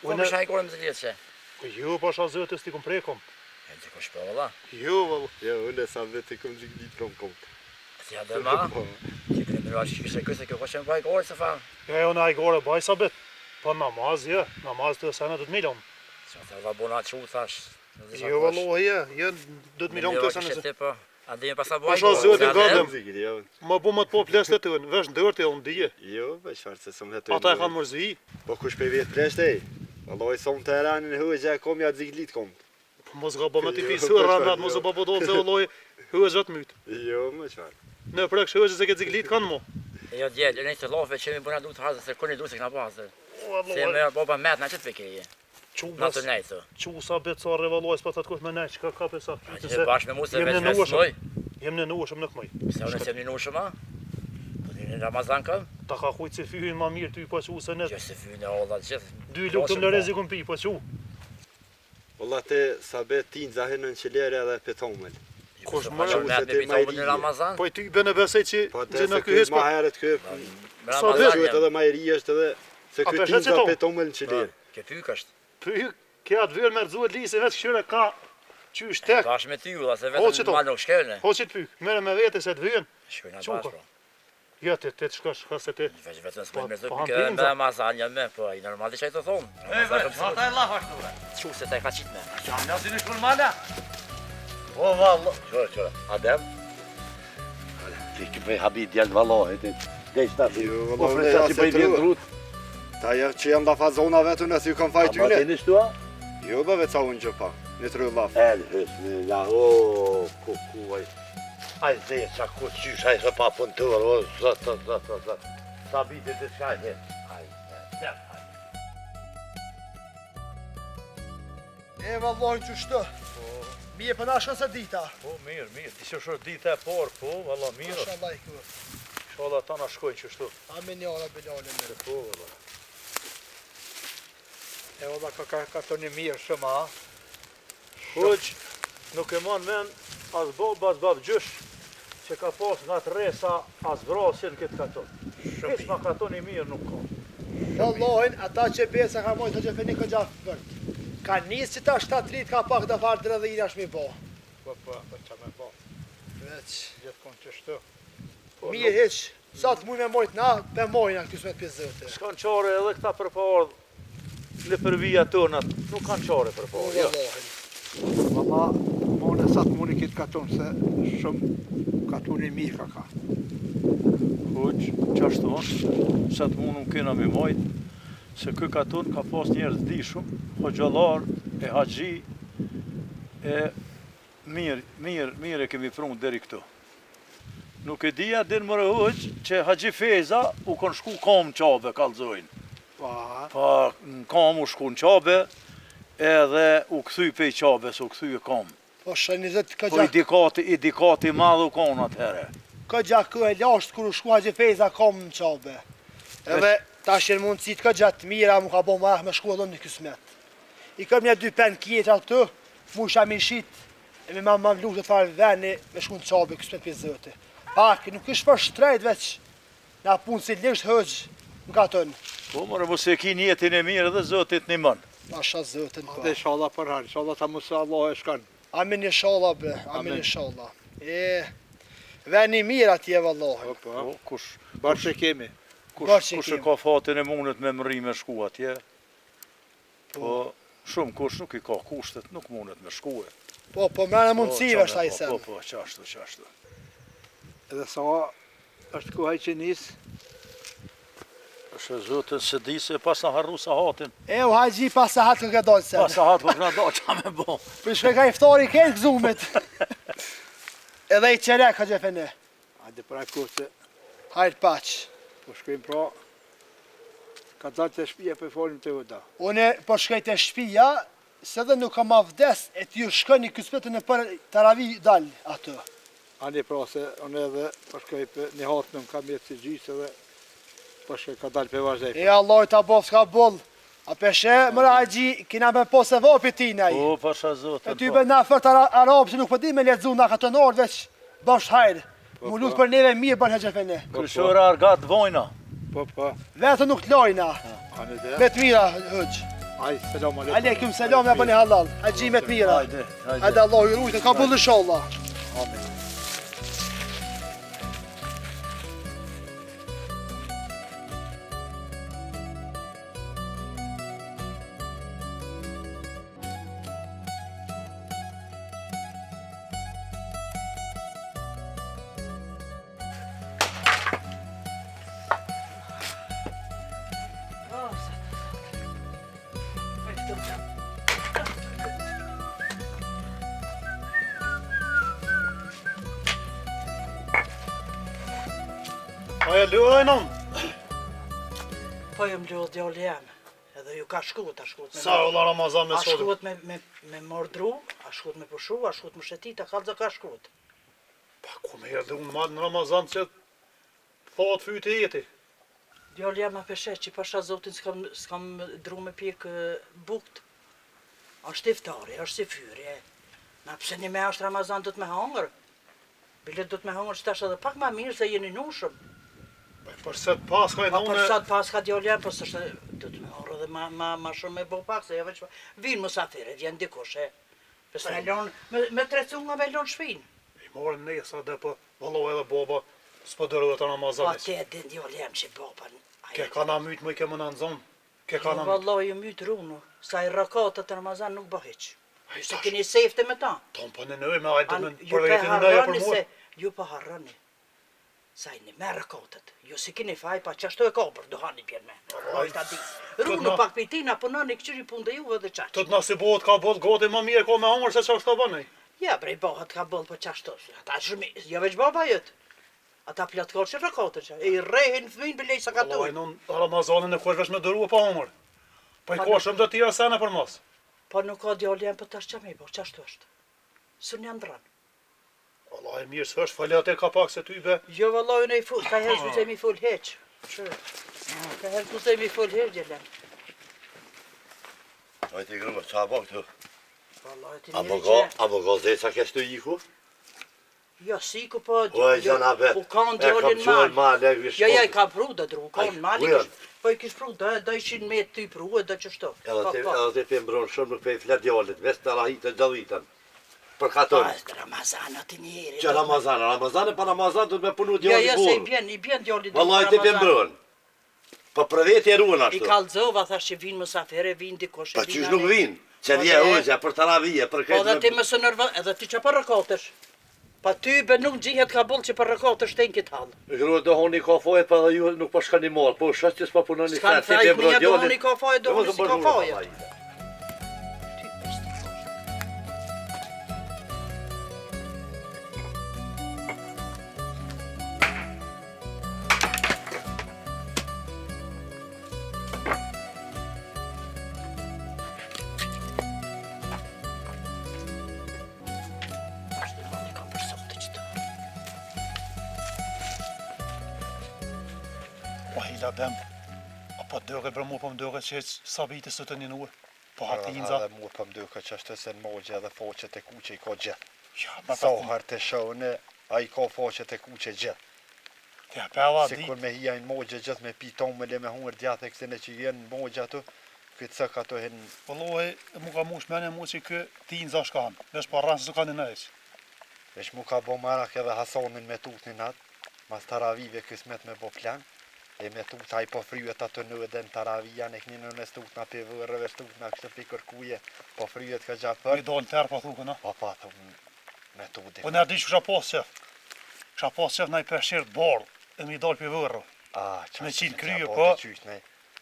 më shaj kore më të gjithë që. Po jo, pasha zëtës ti këm prekom. E në të kush për vëlla? Jo, vëlla. Jo, unë sa vetë këm zgjidit kom kom. Ti ja dhe ma? Ti këtë në rrashë kështë e kësë, kjo kështë e më bajë kore se fa? Jo, në ajgore baj sa bet. Po namaz, jo, namaz të sene 2 milion. Se më të dhe bona që u thash. Jo, vëllohi, jo, 2 milion të sene se. A dhe një pasa bajë? Pasha zëtë gadëm. Ma bu më të po plesht të të në, vesh ndërët e unë dhije. Jo, për çfarë se sëmë hetë. Ata e kanë mërzi. Po kush për vetë plesht e? Vëllohi somë të eranin hëgja kom ja ziglit kom. Mos ga bo me t'i pisur randat, mos u po dollë se vëllohi hëgjët mytë. Jo, më çfarë. Në preksh hëgjë se këtë ziglit kanë mo. Jo djelë, në të lofe që mi bëna du të hazë, se kërni du se këna pasë. Se me boba met në qëtë fekeje. Në të nejtë. Qusa becarë vëllohi s'pa të kush me nejtë, që ka për sa. A që bashkë me mu se veç mëj. Jem në nuashëm në këmëj. Se unë sem një nuashëm a? Po një në Ramazan këm? Ta ka kujtë se fyhin ma mirë ty pa që se net. Që se fyhin e olla të gjithë. 2 luktëm në rezikun pi, pa që. Valla te sa bet tin zahen në qëlere edhe petomel. Kush më në pitovën në Ramazan? Po ty bene besej që në ky hispa. Ma herët kë. Sa vetë edhe majri është edhe se ky tin za petomel në qëlere. Ke pyk është? Pyk, ke atë vërë me rëzuet lise vetë këshyre ka qysh tek. Ka është me ty ula se vetëm në malë nuk shkelne. Hoqit pyk, mere me vete se të vyën. Shkojnë a bashkë. Jo, të shkosh, ka se ti. Vetëm s'pojnë me zë pyke edhe me Ramazan jam me, po i normal që i të thonë. E vetë, ata e lafa shtuve. Qu se ta i ka qitë me. Qam në si në shkull mala? O, vallo. Qore, Adem? Ti ki prej habit djallë vallohet, dhe ishta ti. Po fresa si prej vjen drut. Ta që jam da fazona vetë nësë ju kam fajt tyne. A ti nishtua? Jo, bëve ca unë gjë pa. Një të rrë lafë. Hësmi, la, o, kukuaj. Aj dhe, sa ku qysh, aj se pa pun të vërë, o, zë. Sa bitit të shkaj, aj, E vallojnë që shtë. Mirë për nashka se dita. Po, mirë, ti që shërë dita e parë, po, valla mirë. Inshallah i kërë. Inshallah ta na shkojnë që shtu. Amin jara bilale mirë. Po, valla. E valla ka të një mirë shumë, a? Hoq, nuk e mon men, as bab gjysh, që ka pas nga të resa, as vrasin këtë katon. Kesh ma katon i mirë nuk ka. Vallojnë, ata që besa ka mojtë të gjefeni këtë gjafë vërtë. Ka njësë që ta 7 rit ka pak dhe farë dhe i nash mi bo. Po, qa me bo. Veç. Gjithë konë që shtu. Mirë heq, sa të mujnë me mojtë na, pe mojnë a kësmet për zëte. Shkan qare edhe këta përpardh në përvija tënat, nuk kanë qare përpardh. Jo. Valla, mone sa të muni kitë katon, se shumë katoni mirë ka. Hoq, qashtu është, sa të munu kena me majtë, se kë katon ka pas njerëz dishum, hoxhallar, e haxhi, e mirë e kemi prunë deri këtu. Nuk e dija din më rëhuq që haxhi Feza u kon shku kam qabe, kalzojnë. Pa, në kam u shku në qabe, edhe u këthy pej qabe, se u këthy e kam. Po shënizet ka Po gjak. i dikati madhu kon atëhere. Ka gjak kë e lasht kër u shku Haxhi Feza kam në qabe. Edhe ta shenë mundësit ka gjatë mira, mu ka bo ma me shku edhe në kësmet. I këm një 2 pen kjetra të, mu isha mi shit, e me ma mlu të farë veni me shku në qabe kësmet për zëte. Pak, nuk është për shtrejt veç, na punë si lisht hëgjë, më ka tënë. Po mërë mos e ki njetin e mirë dhe zotit një mënë. Pasha zëtën pa. Dhe inshallah për harë, inshallah ta musë Allah e shkanë. Amin inshallah be, amin inshallah. Veni mirë atje vëllohi. Po, kush, barë që kemi. Kush e ka fatin e mundet me mëri me shku atje, po shumë kush nuk i ka kushtet, nuk mundet me shku e. Po, mërë mundësive është a i sem. Po, qashtu. Edhe sa është kuhaj që nisë, është zotën se di se pas në harru sahatin. E, u Haxhi pas sahat kë dojtë sem. Pas sahat kë këna dojtë, qa me bo. Për shkoj ka iftari këtë këzumit. Edhe i qerek ka gjefene. Hajde pra kurse, Hajtë paq. po shkojmë pra, ka dalë të shpija për folim të vëda. Une po shkoj të shpija, se dhe nuk kam avdes, e t'ju shkoj një kësmetën e për taravi dalë atë. Ani pra se unë edhe po shkoj për një hatë në më kam jetë si gjysë edhe po shkoj ka dalë për vazhdej. E Allah ta bof s'ka boll, A peshe, mëra Haxhi, kina me posë vapi ti nej. Po, pasha zotë. E ty be na fërt arabë që nuk po di me lexu na katonor veç bash hajr. Mu lut për neve mirë bën Haxhefene. Kryshora argat vojna. Po. Vetë nuk lojna. Me të mira, Hoxh. Aj, selam aleikum. Aleikum selam, ja bëni halal. Haxhi me të mira. Hajde Allahu ju rujtë, ka bull inshallah. Amin. Po e luajnëm. Po jam luaj djali jam. Edhe ju ka shkuat, a shkuat me. Sa olla Ramazan me A sot. shkuat me mordru, a shkuat me pushu, a shkuat me shetit, a kallza ka shkuat. Pa ku me erdhë unë madë në Ramazan që thot fyti jeti. Djali jam a peshe që pasha zotin s'kam dru me pjek bukt. Është iftari, është si fyri. Na pse një me është Ramazan do të me hangër. Bilet do të me hangër që tash edhe pak ma mirë se jeni nushëm. Përse të paska e Pa dhune... për sa të paska djali jam, për s'është do të me hangër edhe ma shumë me bo pak se ja veç vinë musafire, vjen dikush e. Pes me lon, me trecunga me lon shpinë. I marëm nesa dhe po vëllo edhe boba s'po dërë të Pa Ramazanit. te e din djali jam që bopa. Ke ka na mytë më i ke më në nëzonë. Ke ka na mytë. Vallaj ju mytë runu, sa i rakatët të Ramazan nuk bëheq. Se keni sefte me ta. Ton po në nëjë me ajtë me Ju për pe vetin në nëjë për harrani mua. se, ju pe harrani. Sa i një me rakatët, ju si keni faj pa qashtu e kapër, dohani pjerë me. Ojta di. Runu pak pitina, punani këqyri punë dhe juve dhe qaqë. Të të nësi bohet ka bollë goti më mirë ko me hongër se që është të bënej. Ja, brej bëhat ka bëllë për qashtu. Ata shumë, jo veç baba jëtë. Ata platkar që rakatët që, e i rehin fëmin bëlej sa ka Vallaj, tuj. në Ramazanin e kush vesh me dërua pa hongër. Po i Pa ka shumë të tjera sene për mos. Po nuk ka djali jam për tash që me i bo, qashtu është. Së një ndranë. Vallaj, mirë së është falet e ka pak se ty be. Jo vallaj unë i full, ka herë ku se mi full heq. Ka herë ku se mi full heq gjelem. Ojti grumër, qa bo këtu? Vallaj ti A njëri më që... go zeca keshtu iku? Jo, si ku po... Oj, gjana bet. U kanë E kam djallin qojnë mal. ma legë Jo, ja, i ka pru dhe dru, u Ai, kanë mal. ujan. Po i kish pru dhe 200 metë ty pru e dhe qështu. Edhe ti për mbronë shumë nuk për i flet djallit, veç të rahitë e gjallitën. Për Pa, katën. Ramazanat i njeri. Që Ramazan e pa Ramazan du të me punu Jo, djallit jo, se burë. i bjen djallit. Vallaj ti për mbronë. Po për vetë e ruën I ashtu. kalzova, thash që vinë mësafere, vinë dikosh. Pa qysh nuk vinë. Që Po vje dhe- ujëja për të ravije, për Po dhe ti këtë... më së nërva, edhe ti që për rëkatësh. Pa ty be nuk gjihet ka bull që për rëkatësh të këtë halë. Grua dohoni kafajët pa dhe ju nuk po shkani malë, po shës që s'pa punoni S'kan flet, faj, ti për kënja dohoni djallit. ka faje, dohoni si ka faje. Po hila dem. Apo dëgët për mu po më dëgët që sa vite së të një nuë. Po hatinza. Edhe mu për mdukë që është se në mogje edhe foqet e kuqe i ka gjë. Ja, ma Sa pa harë të shone, a i ka foqet e kuqe gjë. Te pella Si di. kur me hija në mogje gjithë me piton me le me hungër djatë e kësine që jenë në mogje ato, këtë sëk ato hen Vallaj, mu ka mush mene mu që kë tinza shkan. Vesh pa rranë se s'ka një nëjës. veç mu ka bo marak edhe Hasonin me tutnin atë, mas taravive kësmet me bo plan, e me tut a i po fryet ato në edhe në taravija, ne këni në stut na pe vërëve, stut na kështë pi kërkuje, po fryet ka gjatë Me për, dalë tërë pa thukë, no? pa thun me tutin. Po nërë di që kësha pas qef. Kësha pas qef na i peshirë të barë, e mi dalë për vërë. me qinë krye, po.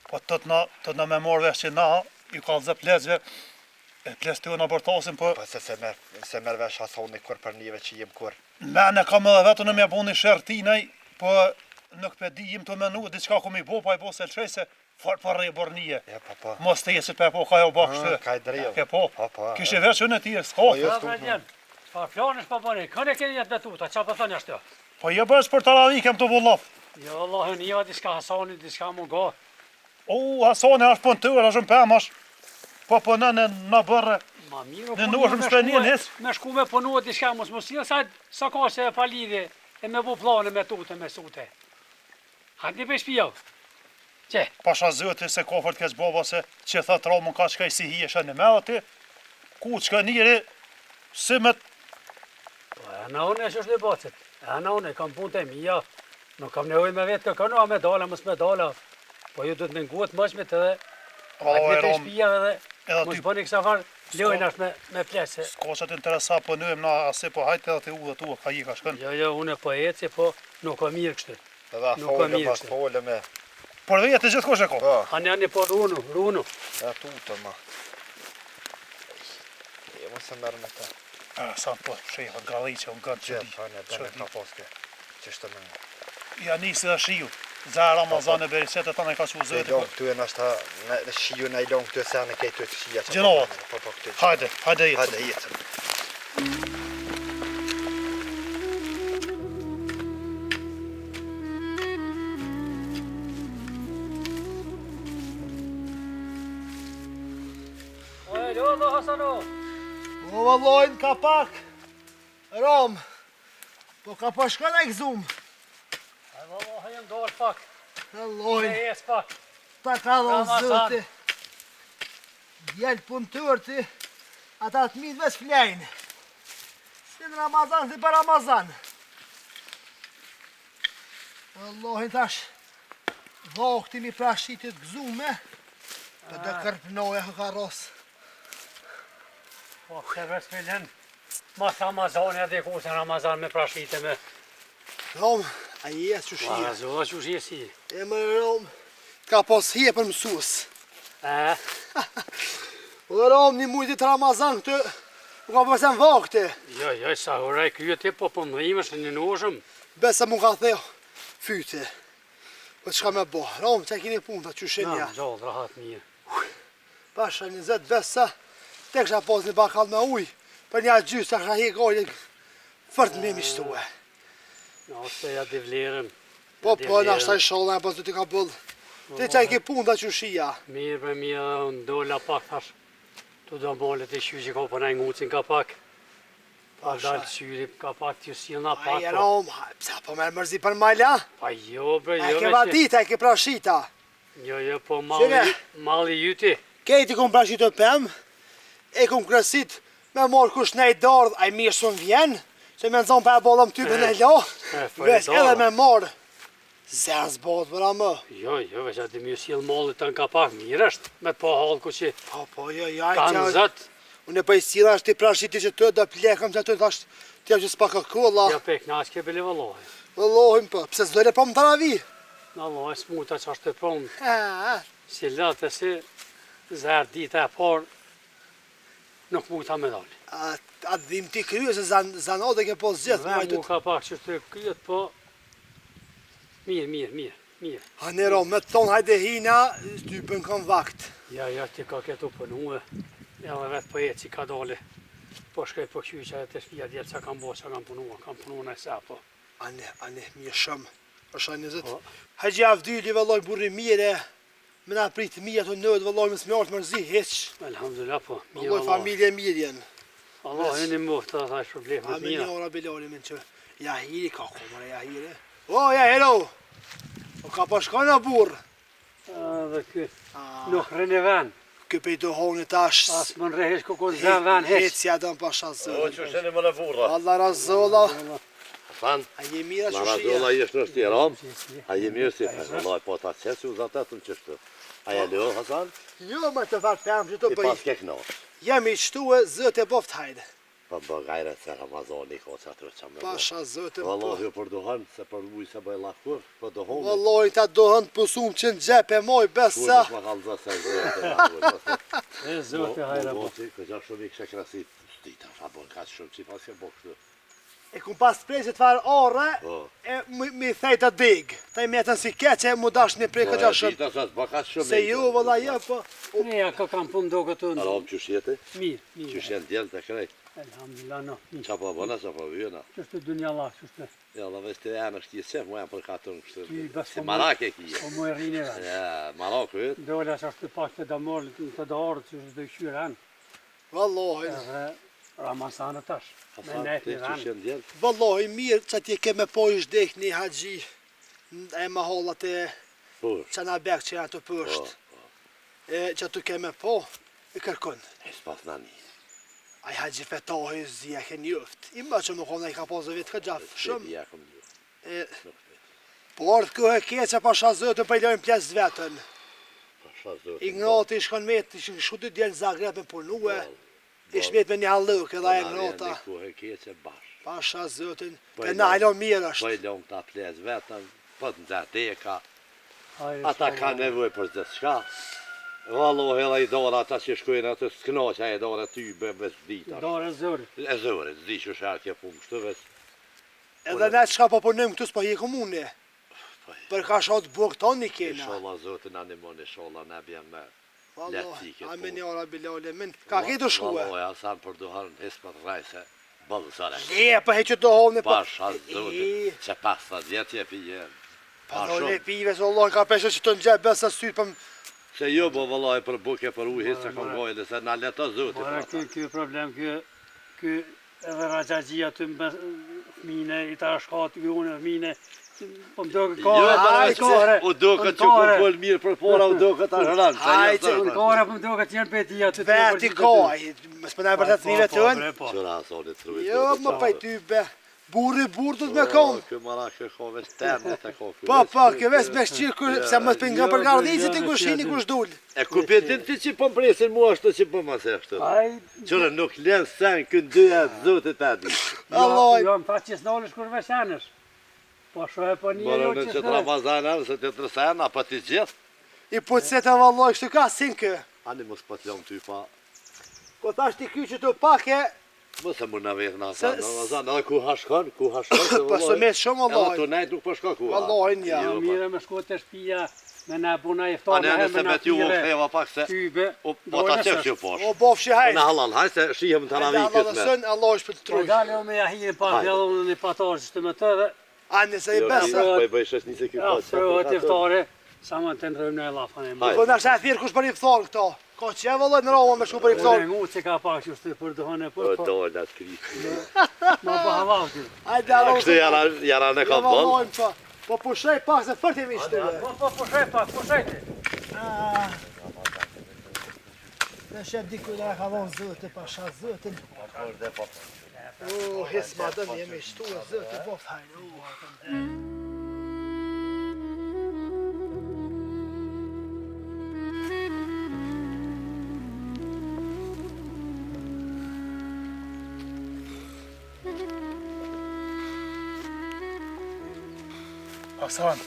Po të të na me marrë vesh që na, ju ka zë plezve, e plez të në bërtasin, po... Po se merr vesh Hasoni kur për njëve që jem kur. Mene kam edhe vetë në me bu një shërë tinaj, po nuk pe di jim të menu, diçka ku mi bo, pa i bo se lëshej se farë për rejë bornije. Ja, po. Mos të jesit pe po ka jo bakshtë. Ka i drejë. Ke po, Po. kishe vesh unë e tjerë, s'ka. Pa planesh pa bëni, këne keni jetë betuta, qa për thënë ashtë? Po je bësh për taravi kem të vullaf. Jo, Allah, një diska Hasani, diska mu ga. Hasani është punëtor, është në pemash. Po punon në bërë. Ma mirë, Në nuashëm shpenin hec. Me shku me punu diçka mos sjell sa ka se pa lidhje e me bu plane me tute me sute. Hajde pe shtëpia. Çe? Pasha zoti se kofort keq baba se që thot Ramon ka shkaj si hiesha në me aty. Ku çka njëri si me Na unë është në bacet. Na unë kam punë të mia. Nuk kam nevojë me vetë këno me dala, mos me dala. Po ju duhet me nguhet mëshmet edhe. Hajde pe shtëpia edhe mos bëni kësa farë. Lojnë është me plese. S'ka që të interesa po nëjmë na ase po hajtë edhe të u dhe tu, ka i ka shkën. Jo, unë po eci, po nuk ka mirë kështë. Edhe folë mas folë me... Por dhe jetë gjithë kosh e ko? Ani po runu. E tutë ma. E mos e mërë me ta. Sa po shejfa galli që unë gëtë që di. Gjepë, bene ka poske. Qështë me në. Ja nisi dhe shiju. Za Ramazan e berisetet të në ka që u zëti. E longë këtu e nështë ta shiju në i longë këtu e se në kejtu e të shija. Gjenovat. Hajde jetë. Hajde jetë. Alo, Hasano. O vallojnë ka pak. Ram. Po ka pa shkën e këzum. Valloj, jem dorë pak. Vallojnë. E jes pak. Ta ka dhonë zëti. Djellë punëtër ti. Ata të mitë ves flejnë. Si në Ramazan, si për Ramazan. Vallojnë tash. Dhokti mi prashitit gëzume. Për dhe kërpnoja ka rosë. Po, se ves me lënë. Mas Ramazan e dhe kusën Ramazan me prashite me. Rom, a jesë që shia. Pa, zoha që shia si. E më Rom, ka pos hje për mësus. O Rom, një mujtë të Ramazan këtë, u ka përsen vakte. Jo, sa huraj kyët e po pëmdhime shë një nushëm. Besa mu ka theo, fyte. Po qka me bo, Rom, që e kini punë të që shenja. Na, gjallë, rahat mirë. Pasha 20 besa, te kësha pos një bakal me uj, për një gjysë të kësha hje gojnë, fërt me mishtue. Na, se ja di vlerën. Po, në ashtaj sholla e pas të ka bëllë. Te që e ki punë të që shia. Mirë për mirë, unë dolla pak thash. Tu do molet e shyri që ka për në ngucin ka pak. Pa dalë shyri ka pak të silna pak. Aje Rom, pësa po me mërzi për mala? Pa jo, bre, jo. E ke vadita, e ke prashita. Jo, po malli jyti. Kejti kom prashit të pëm, e kom kresit me morë kush nej dardh, a i mirë së më vjen, që me nëzon për e bolëm ty për në lo, ves edhe me morë. Zërë zbot për a më. Jo, veç ati mi s'jel mallit të në ka pak, mirë është, me të po halë ku që kanë zëtë. Unë e për i sila është ti prashiti që të dhe plekëm që të thashtë, ti e që s'pa ka kolla. Ja pek nash ke bile vëllohi. Vëllohim për, pëse s'dojle për më të ravi? Në Allah, e s'muta që është të promë. Si latë e si zërë dita e parë, nuk mu ta me dalë. A dhim ti kryu se zanode ke po zgjeth. Dhe mu ka pak që të kryet, po mirë. A nero, me tonë hajde hina, stypën kam vakt. Ja, ti ka ketu pënue, ja dhe vetë për jetë që ka dole. Po shkaj po kyqa e të shpia djetë që kam bo, që kam punu në e sa, po. Ane, mje shumë, është a 20. Hajgje avdyli vëlloj burri mire, me na pritë mija të nëdë vëlloj më smjartë mërzi, heq. Elhamdulillah, po. Vëlloj familje mirë jenë. Allah, e një mëhtë të thash problemet mira. A me një ora bilori min që, ja hiri ka komore, ja hiri. O, ja hero! O ka pa shka në burë. Dhe kë, nuk rënë e ven. Kë pe i të honi tash. As më nrehesh ku konë zën ven heq. Heq si adon pasha zërë. O, që sheni më në burra. Allah razolla. Fan, a je mira që shia? Razolla jesh në shtiram. A je mirë si, Allah, po ta qesi u zatetën qështu. A je leo, Hasan? Jo, më të farë pëmë që të bëj. I pas ke knosh. Jam i qëtu e zët e boft hajde. Pa bëgajre se Ramazani ka që atër që me pasha zët e boft. Wallahi ju për dohan, se për uj se bëj lakur, për dohon. Wallahi ta dohan të pësum që në gjep e moj, besa. Shkuaj më kalza se zët e zët e hajra bo. Këgja shumë i kështë krasit, dita, a bërë ka shumë që pas ke bo kështu. E kum pas prejtë të farë orë, e mi thejtë të digë. Ta i metën si keqe, mu dash një prej këgja shumë. Se ju, vëlla, ja, po. Ne ja ka kam pun do këtu në. Aram, qësh jete? Mirë. Qësh jenë djellë të krejt? Elhamdulillah, no. Qa po bëna, qa po vyna? Qështë të dunja Allah, qështë të... Ja, dhe veç të janë është kje mu janë për katër në Ki kështë. bas Si po marak e kje. Po mu e rrinë e vetë. Ja, marak vetë. Dole që është të pak të damorë, të darë, që është të këshyrë anë. Wallahi. Edhe Ramazanë tash. Me Hasan, nejtë te një që anë. shenë djelë? Wallahi mirë që ti ke me po i shdek një haxhi e mahallat e Por, Çanabek që janë të pësht. Që tu ke me po i kërkon. e s'pas nani. Ai haxhi fetohi zia ke njoft. I më që nuk ona i ka pasë vetë ka gjaf shumë. Ja, kom një. Por të këhe keqe pasha zëtë për i lojnë pjesë vetën. Pasha zotë. Ignati i shkon me të ishin shutë djelë Zagreb me punue. Ish me me një halëk edhe e Ignata. Në kuhe keqe bash. Pasha zëtën. Po E i na lom- alo mirë Po i është. lom ta ples vetën, po të nxateka. Hajde, Ata ka nevoj për të shka. Vallohi edhe i dora ata që shkojnë atë s'knoqa e dora ty bëbes dita. Dore zërë. E zëre, zdi që shërë kje punë kështu veç. Edhe ne çka po punojmë këtu s'po hi komune. Për ka shot buk toni kena. Inshallah zotin animon, inshallah ne bjem me Wallahi, letësi këtë amin punë. ya rabbil alamin. Ka këtu shkue. Vallohi, asan për duharën hispat rajse, bëllë sare. E, po heqë të hovne po. Pasha zotin, që pas të djetje pije. Pa dole pive se Allah ka peshe që të ngjep besa syt për Se jo, bo vëllaj për buke, për ujë, se kom gojnë, se na leto zotin. Mara ky problem, ky edhe Raxhaxhia të më fmine, i ta shkatë ky unë fmine, po më doke kore, U doke që ku pëll mirë për pora, u doke ta shranë. Hajde, kore po më doke që janë petia të veti ka, mos më na vërtet nive të ën. Qëra asoni të rujtë. Jo, më pa ty be. Burri do të me kom. Kë mara kë ka veç temë të ka kë. Po, ke vesh me shqirë kërë, se më të pinga për gardhizit i kushini kush dul. E ku pëtin ti që po mpresin mua ashtu që po ma se ashtu. Qëra nuk len sen kënë dyja zotit ati. Allah. Jo, më tha që s'dolësh kur veçanësh. Po shohe po një Bërë jo në që që të Ramazan anë, se të tërsen, apo të gjithë. I pucet e valloj, kështu ka sin kë. Ani mos po të jam ty pa. Ko thash ti kyqë të pake, Mos e mund në vetë në Se- Ramazan, edhe ku hashkon, po së me shumë Edhe Allah. të nejt nuk po shko ku. Wallahi nja. Jo, Jo, mire me shku të shtëpia, me na buna iftar, Ani me nëse me ty u feva pak se, tybe. o ta qef që posh. O bofshi Në hajt. halal, hajt se shihem të Allah ravi këtë me. sën, Allah është për të Po truj. dalë o me jahinë pa Hajde. fjallon në patarë që të më të dhe, Ani se i Jo, besa. po i bëj shes njëse kjo ja, frëhët iftare, sa më të ndrojmë në lafën e më. Hajde. Po na shë thirr kush për iftar këto. Ka që vallaj në Roma me shku për iftar. Unë ngu që ka pak që shtë për dëhën e O për, po dojnë atë kritë. ma bëhavati. Hajde Allah. Kështë jara në ka bëllë. vallaj po. Po pushoj pak se fort jemi shtu. Po pushaj pak, pushaj ti. Në shep diku në ka vonë zëtë, pasha zëtën. O, hes madëm jemi shtu e zëtë, bof hajnë. Hasan.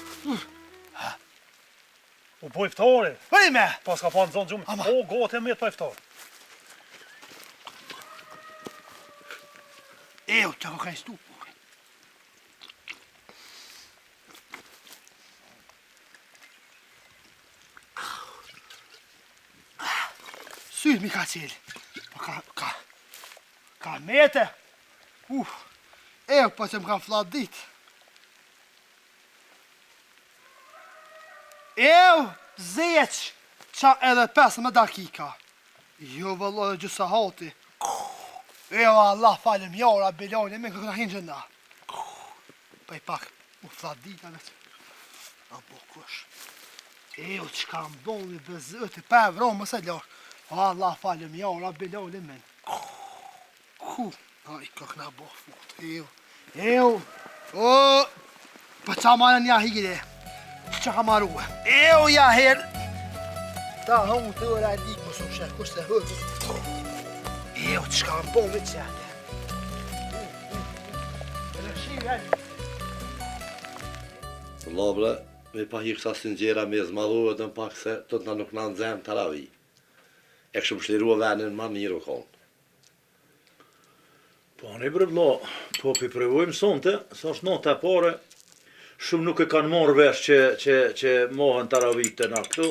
U po iftari. Bëri me! Pas ka pa në zonë gjumë. Ama. O, gote me të pa iftar. Ejo, të ka stu. Syt mi ka qelë. Po ka mete. Ejo, po që më kanë flat dit. Ejo, zeq, qa edhe 15 dakika. Jo, vëlloj, gjësa hati. Ejo, Allah falem, jara, bilone, me këna hinë gjënda. Pa i pak, u flat dita veç. A bo kush. Ejo, qka më boni bezëti, pa e vronë, mëse lorë. Allah falem, jara, bilone, men. A i këna bo fut, ejo. Ejo, o, pa qa marë një hire. Qa ka marruhe. Ejo, ja her. Ta hënë të ora e dikë, mësë më shekë, kush të hërë. Ejo, qka më boni qëtë. Lobre, me pa hi kësa singjera me zmadhove të në pak se të të nuk në nëzem të ravi. E këshëm shlirua venin ma mirë o konë. Po në i breblo, po pi prevojmë sonte, sa është nota e pare, shumë nuk e kanë morë vesh që mohën të ravit të në këtu.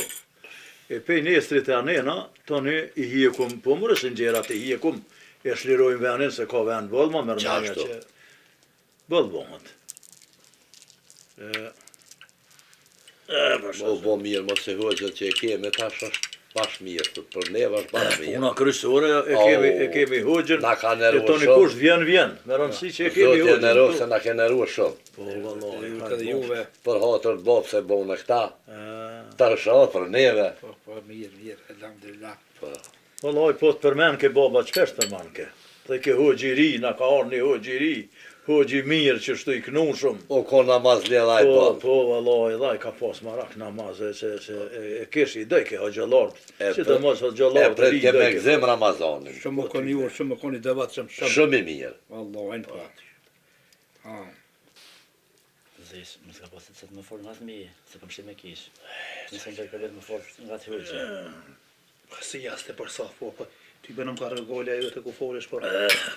E pej nestrit e anena, tani i hjekum, po mërë sinjerat i hjekum, e shlirojmë venin se ka vend bëllë, ma mërmenja që bëllë bëhët. Bo mirë, mos se hoqët që e kemi tash është bash mirë, për neve është bash mirë. Puna kryesore e kemi hoqën, Na ka e neru toni shumë. kusht vjen, me rëndësi që e kemi Zotje në hoqën. se na ke neru shumë. Po, vallaj, Edhe juve. Për hatër të bobë se bo në këta. Ta është për neve. Po, mirë, alhamdulillah. Vallaj, po të përmen ke baba, qëpesh përmen ke? Dhe ke hoqë i ri, na ka arë një hoqë i ri, hoqë i mirë që shtu i knushëm. O ko namaz ledhaj Po, bobë. po, vallaj, dhaj ka pas marak namaz, se e kesh i dëjke hoxhalart, që të mos E hoxhalart pret ri ke me dëjke. gzim Ramazanin. Shumë koni ju, shumë koni devatshëm shumë. Shumë i mirë. Wallahi po. Ha. Zesh, më s'ka pasit se të më folë nga të mi, se për mshim e kish. Nëse në gjërë më folë nga të hoqë. Si jaste për sa, po, ty bënëm ka rëgollja ju të ku folesh, por...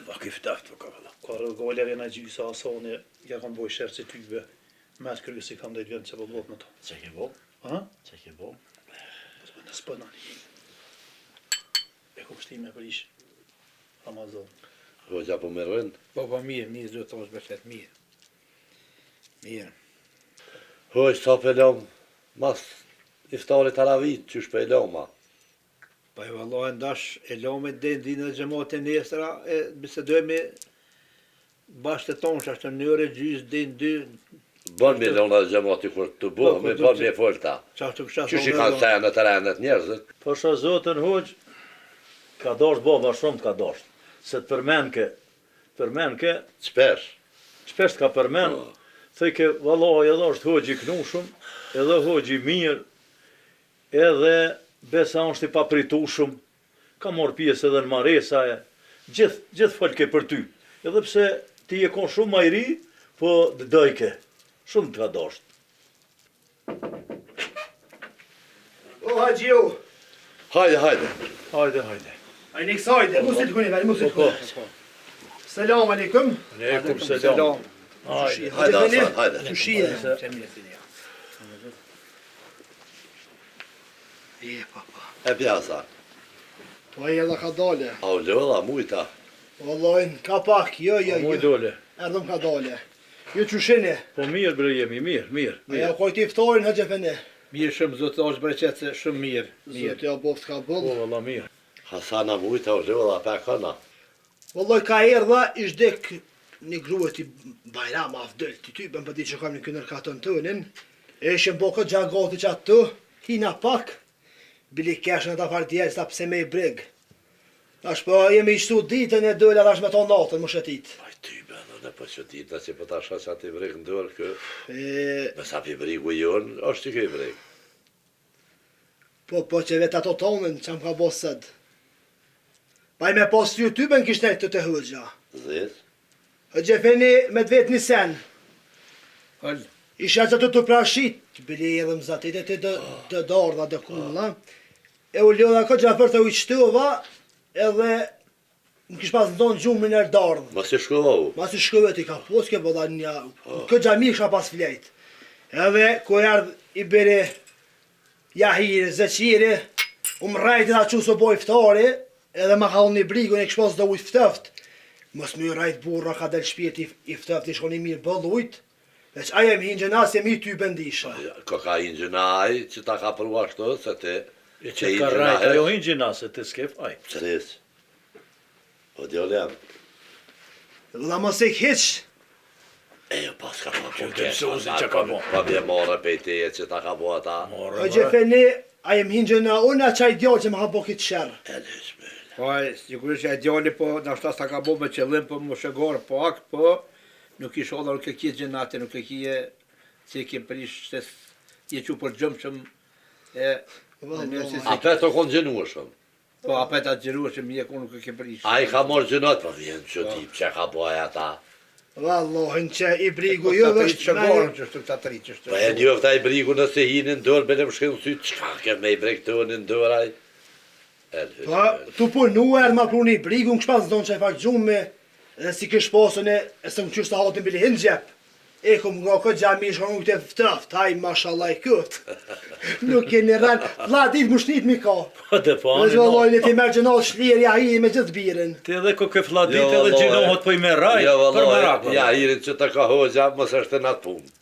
Pa kiftaft, po ka valla. Ka rëgollja vjena gjysa asoni, ja kam boj shërë që tyve, me të kryesi kam dhe i vjenë që po blot në to. Që ke bo? Ha? Që ke bo? Në spënani. E ku pështime për ish Ramazan. Hoqja po më rënd. Po, mirë, do të është beshet, mirë. Mirë. Hoq, sa pelom, mas iftarit aravit, që shpejlom ma. Pa e vallohen dash e lome dinë dhe gjemate nesra, e bisedojme bashkë të tonë, që ashtë në njëre gjysë, dinë dy, Bën me lona dhe gjemati kur të bo, me bën me folta. që ashtë të kësha Që shi kanë sajnë të renet njerëzit. Po shë zotën hoq, ka dasht baba shumë të ka dasht, se të përmenke, Qpesh. qpesh të ka përmen, thëj ke vallaj edhe është hoq i knushëm, edhe hoq i mirë, edhe besa është i papritushëm, ka morë pjesë edhe në maresa e, gjithë folë ke për ty, edhe pse ti e kon shumë ma i ri, po dëjke, shumë të ka dasht. O, haqju. Hajde. Hajde. Ajnik sajde, musit kuni veri, musit kuni. Selam aleikum. Aleikum selam. Hajde, Hasan, hajde. Sushie. E pjasa. Po e edhe ka dole. A u lëlla mujta. Wallahi, ka pak, jo. Muj dole. Erdhëm ka dole. Ju qushini. Po mirë bre jemi, mirë. Ja kojti iftorin hëgje fene. Mirë shumë, zotë është breqet se shumë mirë. Zotë ja boft ka Po bëllë. valla mirë. Hasana mujta u lëlla pe këna. Wallahi ka erdha, ishdek një grua ti Bajram afdël ti ty, bën pëti që kam një kënër katën tënin. E ishen bo këtë gjagati që atë të, hina pak. Bili keshën e ta farë djelë, sa pse me i breg. Tash po jemi i shtu ditën e dëllë edhe është me ton natën më shëtit. Aj ty bënë, në për që dita që për ta shasha të i breg në dërë kë. E, Me sa pi brigu jonë, është që ke i breg. po që vetë ato tonën që më ka bo sëd. Pa i me pas YouTube-en kishtë të të hëgja. Zes. Hëgje feni me të vetë një sen. Hëllë. Isha që të prashit, bili edhe më zatit e të dardha dhe kulla. E u ljoda këtë gjafër të ujqtëva, edhe më kish pas ndonë gjumë në dardhë. Ma si shkohu. Ma si shkëve ti ka poske, bëda një... Këtë gjami kisha pas flejt. Edhe, ku erdh i beri Jahiri, Zeqiri, më rajti da që së boj iftari, edhe ma ka unë një brigu, në kish pas dhe ujtë ftëft. Mos më rajt burra ka del shpirt i ftëft, i shkoni mirë bëll ujtë. Veç aje mi ingjënas jemi ty bëndisha. Ka ingjënaj që ta ka përua shto, se te... Që ka rajt, ajo ingjëna se të skef, aj. Qëris. O djole jam. Dhe mos e hiq. E jo pas ka pa po mësuesin që ka bo. Pa bje more pe i teje që ta ka bo ata. O gjefeni, aje mi ingjëna unë a qaj djallë që më ka bo kitë shërë. E lëshme. Po, sigurisht e djali po, në ashtas ta ka bo me qëllim po më shëgorë pak, po, nuk i shoda, nuk e kje gjenate, nuk e kje që i ke prish, se je që për gjëmë që A pe të konë gjenu shumë. Po, a pe të gjenu shumë, je konë nuk e ke prish. A i ka morë gjenat, po vjen që tip që ka boj ata. Vallohin që i brigu jo është është shëgorën që shtu të tri që shtu. Po e njofta i brigu nëse hinin dërë, bele më shkënë sy, qka ke me i breg të në dëraj? Po, tu punuar ma pruni i brigu, në këshpas ndonë që e fakt gjumë me, edhe si kësh posën e së më qështë të hatin bili hinë gjep. E kom nga këtë gjami shka nuk të ftëft, haj mashallah i këtë. Nuk keni rënë, vla ditë më shnit mi ka. Po dhe po, Në zhvallojnë ti merë gjënohë shlirja hi me gjithë birin. Ti edhe ko ke fladit edhe gjinohët po i me raj, për marak. Ja hirin që të ka hoxha, mos është në atë punë.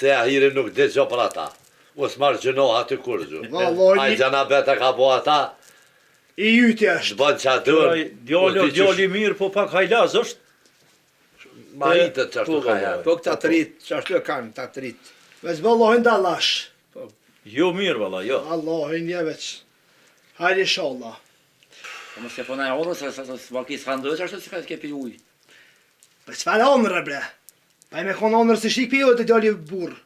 Se ja hirin nuk dhe gjo për ata. Mos marë gjënohë aty kur gjo. A i gjana beta ka bo ata. I jyti është. Dëbën që adër. Djali mirë, po pak hajlaz është. Ma hitët që ashtu ka janë. Po këta të rritë, që ashtu e kanë, ta të rritë. Veç vëllohin dallash. Jo mirë, valla, jo. Allahin je veç. Hajde inshallah. Po mos e pona e orës, se s'vaki s'kandojës, ashtu si ka t'ke pi ujë. Për çfarë onrë bre? Pa i me konë onrë si shik pijo të djali burë.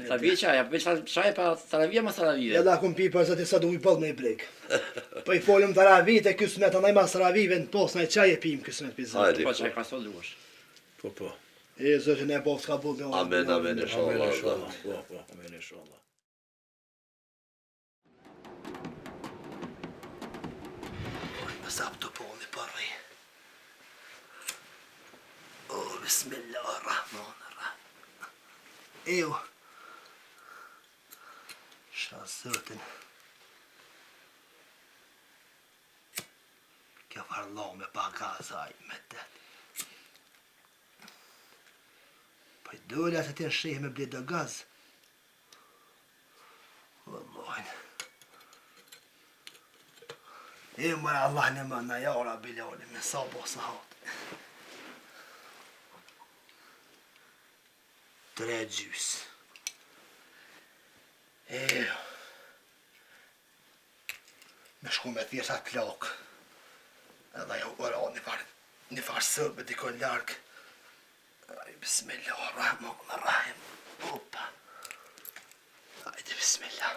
Saravije qaja, për qaja pa saravije ma saravije. Edhe akum pi për zëti sa du i bëllë me i brek. Po i folëm të ravit e kësmet, anaj ma saravive në posë, na i qaj e pim kësmet për zëti. Po qaj ka sot drugosh. Po, po. E zëti ne po s'ka bëllë me orë. Amen, amen, inshallah. Po, amen, inshallah. Mësap të poni përri. O, bismillahirrahmanirrahim. Ejo. Zëtin. Kjo farlo me bagazaj me det. Po i dole se ti në shih me bled dhe gaz. Wallahin. E mërë Allah në më në jara bilali me sabo sa hatë. 3 gjys. Me shku me thjesha klok. Edhe jo ora një farë sëbë dikon largë. Bismillahirrahmanirrahim. Opa. Hajde bismillah.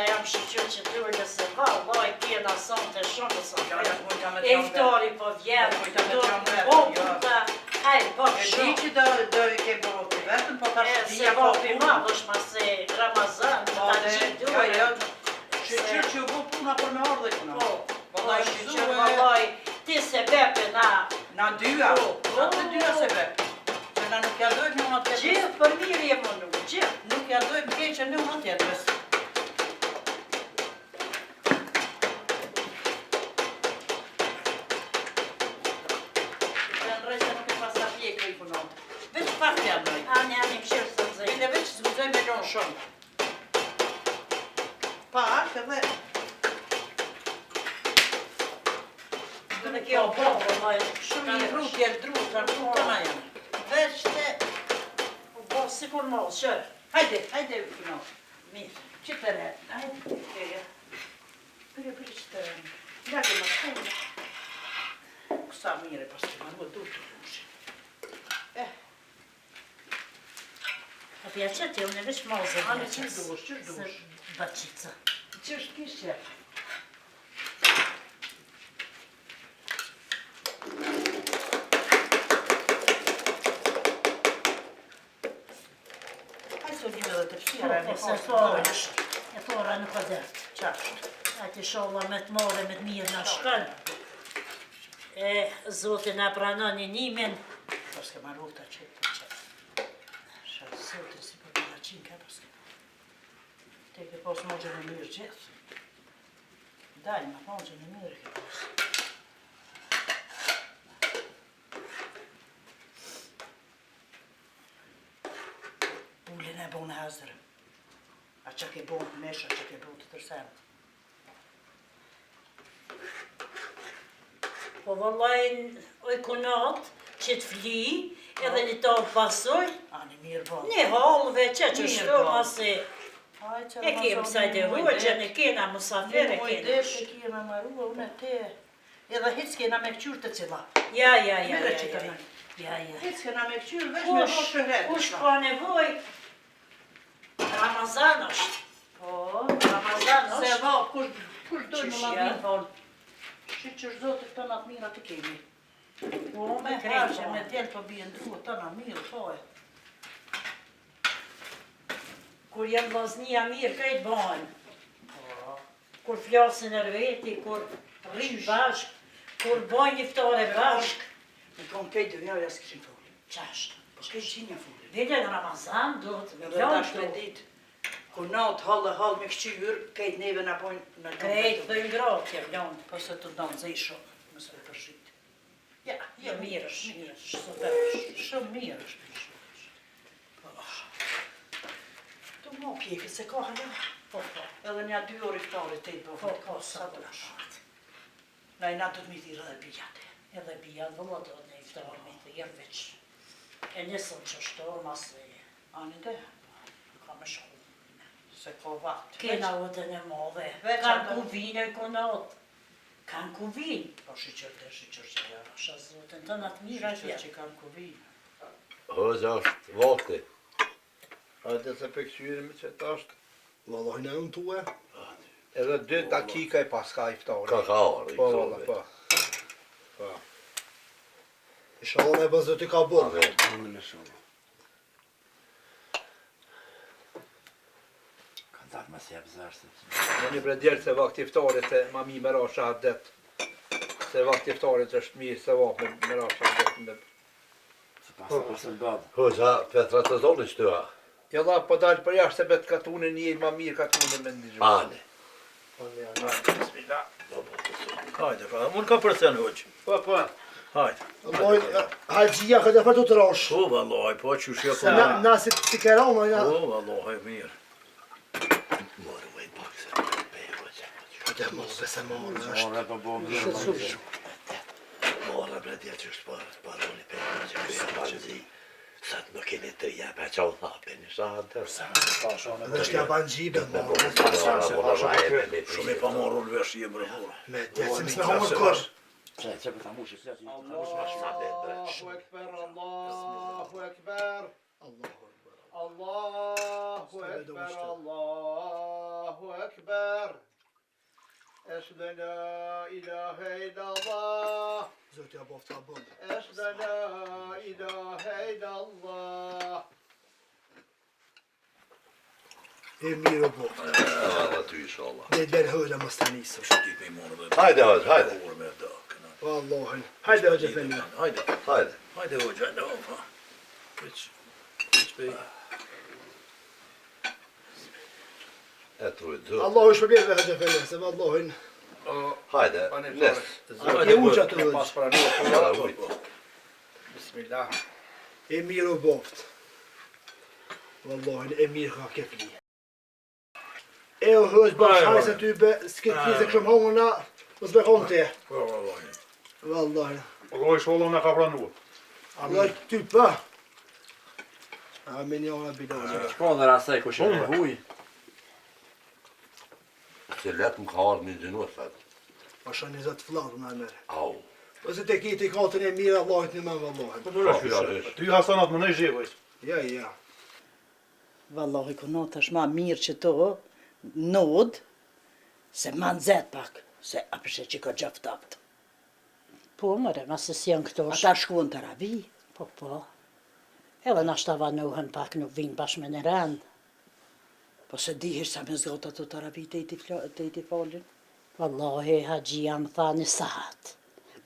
Jam shqyqyr që tyrë dhe se vallaj tjena son të shumë sa iftari po vjetë, po puta, hajë po shumë. Që do i ke bo të vetën, po ta Se po pima, është ma se Ramazan, ta gjithë duhe. Shqyqyr që u bo puna për me orë dhe këna. Po, shqyqyr vallaj, ti se bepe na. Na dyja, na të dyja se bepe. Që na nuk ja dojmë një atë jetës. Gjithë për mirë je më nuk, gjithë. Nuk ja dojmë keqe një atë jetës. Pak edhe... Dhe kjo bo, shumë Kanë pru tjerë dru, kanë pru të na janë. Veç të... bo, si kur mos, shër. Hajde, këno. Mirë, që të re. Hajde. Pyrë që të re. Lagë më shkullë. Kësa mire, pas të më du të rushë. A pja qëtë, unë e veç mozë. Anë që dush. Baqica. Qështë kishë? Hajso një dhe të fshira, Po, se thora, e thora në këdert. Qashtë. Ati sholla me të more, me të mirë në shkën. E, Zotin e pranon një nimin. Paske marru të qëtë. Shatë Zotin si për të raqin ka paske. Te ke pos mogjën e mirë gjithë. Dajnë ma mogjën e mirë ke pos. Ullin e bo në hazërë. A që ke bo në mesha, që ke bo të tërsenë. Po vëllaj, oj kunat, që të fli, edhe një ta pasoj. Ani mirë bo. Një halve që shto ma se... E kemë sajtë hoqën, e kena musafir, e Një kena. mojdesh e kena marua, unë e te. Edhe hic kena me këqyrë të cila. Ja. Hic kena me këqyrë, veç me bo shëhret. Kush ka nevoj? Ramazan është. Po, Ramazan është. Se va, kush dojnë më Qysh lamin thonë. Shqy që zotë të tënat mira të kemi. Po, Me hashe, me tjelë të bje ndruë tëna mirë, thoi. Kur jem vllaznia mirë, këtë bajnë. Kur flasin e veti, kur rrim bashk, kur bajnë iftare bashk. Në kom këtë dënjarë jasë këshin folë. Qashtë. Po s'kej qinja folë. Vete në Ramazan, do të Edhe tash me ditë, kur natë halë me këqyr, këtë neve në pojnë në krejt dhe ngratë jem janë. Po se të danë zej shumë, mësë me përshit. Ja, mirë është, së Shumë mirë është. Tu mo pjekë, se ka halë. Po. Edhe nja 2 orë iftarit të i bëhë. Po, sa të është. Na i na të të mi thirë edhe bijate. Edhe bijat, vëllat edhe në iftarë me të jërë veç. E nesën që shtorë, masë Ani dhe, ka me shku. se ka vatë. Kena vëtën e madhe. Veç Kanë ato- ku vinë e konatë. Kanë ku vinë. Po shqyqër që janë. Pasha zotën të natë mira Shqyqër tja. që kanë ku vinë. Hoxha është vakti. Hajde se për këqyrim që të është. Vallahi në unë tue. Edhe 2 dakika e paska iftari. Ka orë. Po, valla, po. Inshallah me bëzë të ka bërë. Amen. Kontakt më si abzarse. Një bre djerë se vakti iftarit e ma mi me ra shahadet. Se vakti iftarit është mirë se vak me ra shahadet. Se pasë bëdë. Hoxha, Petra të zoni shtyha. Ja dha po dalë për jashtë se bet katunin një ma mirë katunin me një gjë. Ani. Bismillah. Hajde, pra, mund ka përthen hoqë. Po. Hajde. Hajgjia këtë e për të të rosh. Po, vallaj, po që shje Se na si keronë, ja. Po, vallaj, mirë. Morë vaj pak se të bejë, hoxha. Këtë e mos bese morë, është. Morë po bëmë. Morë bre djerë që është paroni për që kërë banzi. Sa të më keni të jepë, që u hape një shahadet. Dhe është ja banë gjibe, morë. Shumë i pa morur vesh je bre morë. Me djetë, se me homër kërë. Që për të mushë, që Allahu Ekber, Allahu Ekber. Allahu Ekber, Allahu Ekber. Eshde la ilahe illallah. Zotë ja bofta bëndë. Eshde la ilahe illallah. E mirë o bofta. Alla ty, inshallah. Dhe të venë hëgjë më stanisë. Ti me morë dhe. Hajde, hoxha, hajde. Morë me da. Wallahi. Hajde hëgjë femi. Hajde. Hajde. Hajde hoqë, hajde ofa. Veç bej. E trujt dhë. Allahu shpërbjet dhe hëgjë femi, se vallahin. Hajde, nes. Je uqa të hëgjë. Pas para një. Bismillah. E mirë o boft. Wallahin, e mirë ka kefli. E o hëgjë bashkaj se ty be, s'ke kise këshëm hongëna, mos me konë te. Po, vallaj. Wallahi. Po shkollën e ka pranua. Allah ty pa. Amin ja ona bidoni. Shkonë dhe rasaj ku shërë huj. Se letë më ka ardhë një gjënuar, thëtë. Pasha 20 fladë në mërë. Au. Po se te kiti katën e mirë, Allahit një manë vallahi. Po të rëshë. Ty hastanat më në zhjevës. Ja. Vallahi ku natë është ma mirë që to, nod, se ma nëzet pak, se apëshe që ka gjaftapt. Po, mëre, masë si janë këto Ata shkuën të ravi. Po. Edhe nashta vanohen pak nuk vinë bashkë me në rëndë. Po se dihesh sa me zgota të të ravi të i ti falin. Wallahi, hagjia më tha një sahat.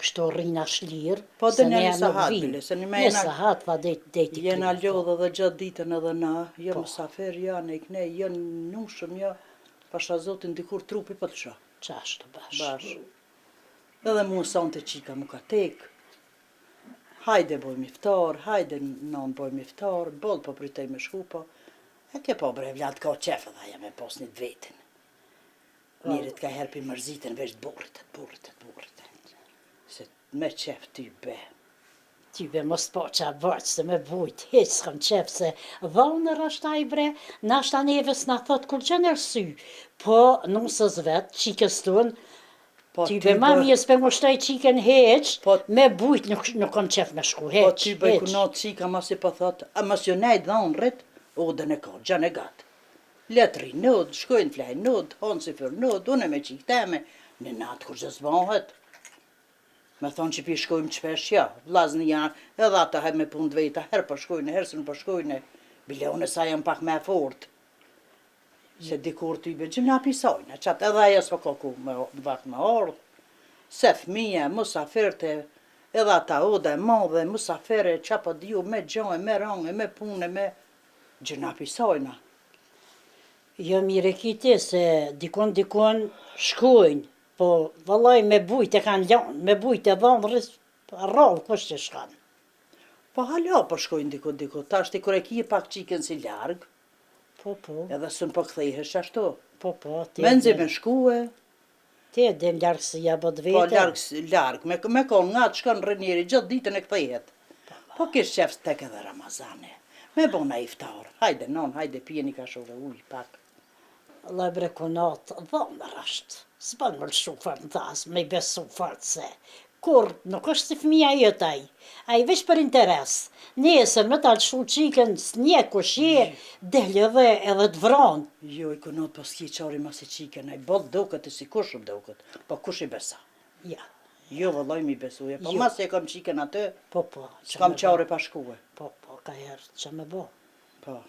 Kështu rrina shlirë, Po se dhe një ne nuk sahat, vinë. bile, se një me Një jena- sahat, tha deti Jena klinë, po. lodhë dhe gjatë ditën edhe na, jo Po. mësafer, janë e këne, janë nushëm, jo, pasha zotin dikur trupi për të shoh. Qashtë Bash. Edhe mu sa unë të qika mu ka tek. Hajde bojmë iftar, hajde non bojmë iftar, boll po pritej me shku po. E ke po bre vlad ka qefë dhe ja me pos një vetin. Njerit ka herpi mërzitën veç të burrit. Se me qef ty be. Tyve mos po qa vërqë se me vujt, hiq s'kam qef se dhonë rashtaj bre, nashta neves na thot kur që nërsy, po nusës vetë, qikës tunë, Po tyve ma mjes për ngushtoj qiken heq, Po- me bujt nuk kon qef me shku, heq, Po ty bëj kunat qika mas i po thot, a mas jo nejt dhonë rrit, odën e ka, gjan e gatë. Letri nëd, shkojnë flej nëd, hanë si fër nëd, une me qikë teme, në natë kur që zbahet. Me thonë që pi shkojmë qpesh, ja, vlazni janë, edhe ata me punë të vejta, herë për shkojnë, herë së në për shkojnë, bile une sa jam pak me fort. Se dikur t'i be gjimna pisojnë, qatë edhe ajo s'po ka ku me vakë me ardhë, se fëmija, musafirte, edhe ata ode, madhe, musafire, qa po d'ju me gjojnë, me rangë, me punë, me gjimna pisojnë. Jo mire kiti se dikon shkojnë, po vëllaj me bujt e kanë lanë, me bujt e dhanërës, rrallë kështë që shkanë. Po hala po shkojnë diku, ta është i kur e kje pak qiken si largë, Po. edhe sën po këthejhesh ashtu. Po, Menzi me shkue. Ti e dem largësia bët vete. Po largë, me konë nga të shkon rënjeri, gjithë ditën e këthejhet. Po kishë qefës tek edhe Ramazane. Me bona iftar, hajde non, hajde pjeni ka shove uj pak. Allah brekonat, dhamër është. S'ban më lëshu farë në tasë, me i besu farë se. Kur nuk është si fëmija jëtaj, a i veç për interes. Nesër me ta lëshu qiken, s'nje kushje, delë edhe të vranë. Jo, i konot po s'ki qari ma si qiken, a i bot doket e si kush doket, po kush i besa. Ja. Jo, vëlloj mi besuje, po Jo. mas e kam qiken atë, Po. s'kam qare pa shkue. Po, ka herë, që me bo. Po.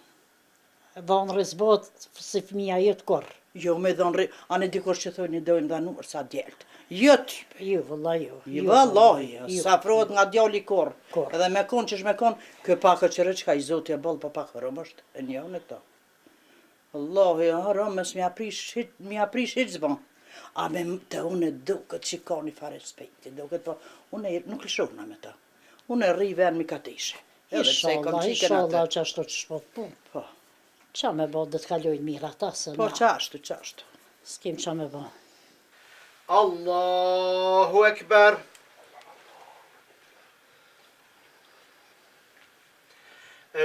Dhanërës bot, si fëmija jëtë korë. Jo, me dhonë, anë dikush që thoi një dojnë dhanur sa djeltë. Jo type. Jo, vëllaj jo. Vëllaj, sa afrohet nga djali korë. Edhe me konë që shme konë, kë pak e qërë qka i zoti e bolë, po pak rëmë është, e njënë e këto. Allahi, rëmës mi aprish hitë zbon. A me të une duket që ka një fare spejti, duket po, une nuk lëshona me ta. Une rri ven mi katishe. Ishallah që ashtu që shpot punë. Po. Qa me bo dhe të kalojnë mira ta se Po qashtu. S'kim qa me bo. Allahu Ekber.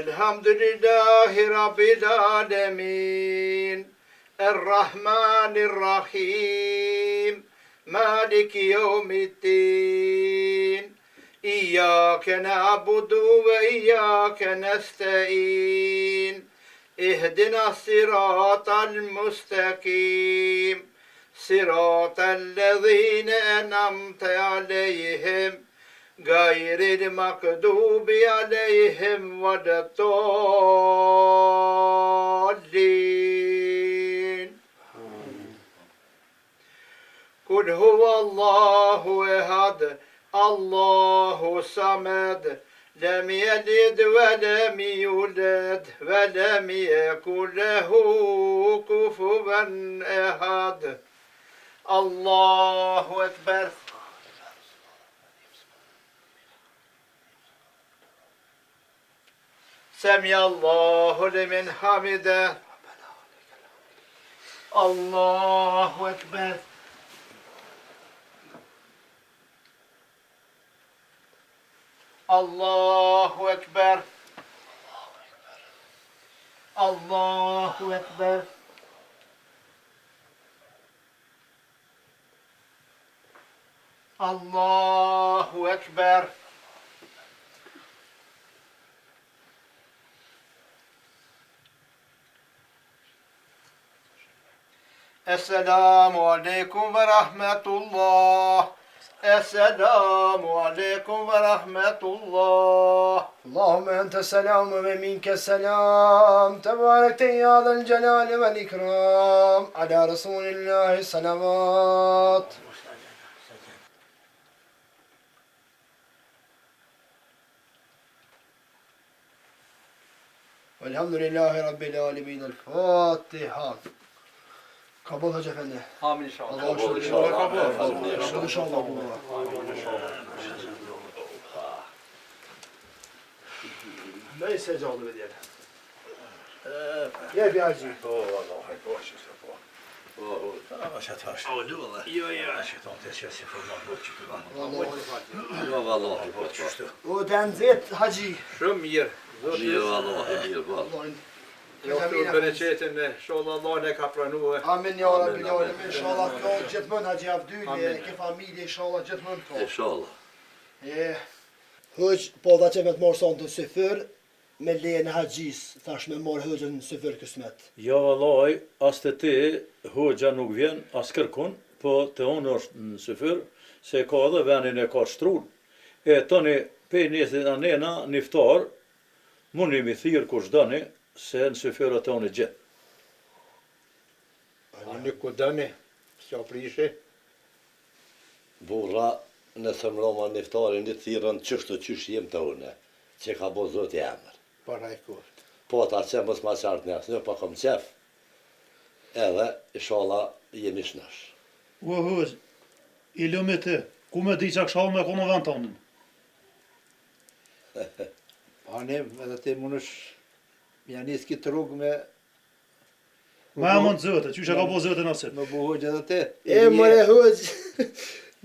Elhamdülillahi Rabbil Alemin. Errahmanirrahim. Maliki yevmiddin. İyyâke na'budu ve iyyâke nesta'in. اهدنا الصراط المستقيم صراط الذين أنعمت عليهم غير المغضوب عليهم ولا الضالين قل هو الله أحد الله الصمد لم يلد ولم يولد ولم يكن له كفوا أحد الله أكبر سمع الله لمن حمده الله أكبر الله أكبر الله أكبر الله أكبر السلام عليكم ورحمة الله السلام عليكم ورحمة الله اللهم أنت السلام ومنك السلام تبارك يا ذا الجلال والإكرام على رسول الله الصلوات والحمد لله رب العالمين الفاتحة قبول Hoca Efendi. Amin inşallah. Allah'a şükür. İnşallah. İnşallah. Neyse canlı ve diyelim. Gel bir hacı. O denzet hacı. Shumë Allah'ın bereqetin, inshallah Allah ne ka pranuar. Amin ya Rabbi alamin. İnşallah ka gjithmonë Hacı Abdyl, ke familje inshallah gjithmonë ka. Inshallah. Hoq po dha që me të morë sonë të syfër, me lejen e haqis, thash me morë hoqën në syfër kësmet. Ja vallaj, as të ti, hoxha nuk vjen, as kërkun, po të unë është në syfër, se ka edhe venin e ka shtrun. E tani, pe njësit anena, niftar, mundi mi thirë kush dani, se në syfërët e unë gjithë. Një kudëni, s'ja prishi. Burra, nëse më roma niftarin një thirën qështu qysh jem të une, që ka bo zot i emër. Para i kuftë. Po ta që mos ma qartë njës, një pa kom qef, edhe ishala jemi shnash. O hëz, i lëmi ti, ku me di që kësha me kono vend tonën? Anim, edhe ti munësh mja njës kitë rrugë me... Me e mund zëtë, që ka po zëtë nësit? Me bu hoqë edhe ti. E mëre hoqë,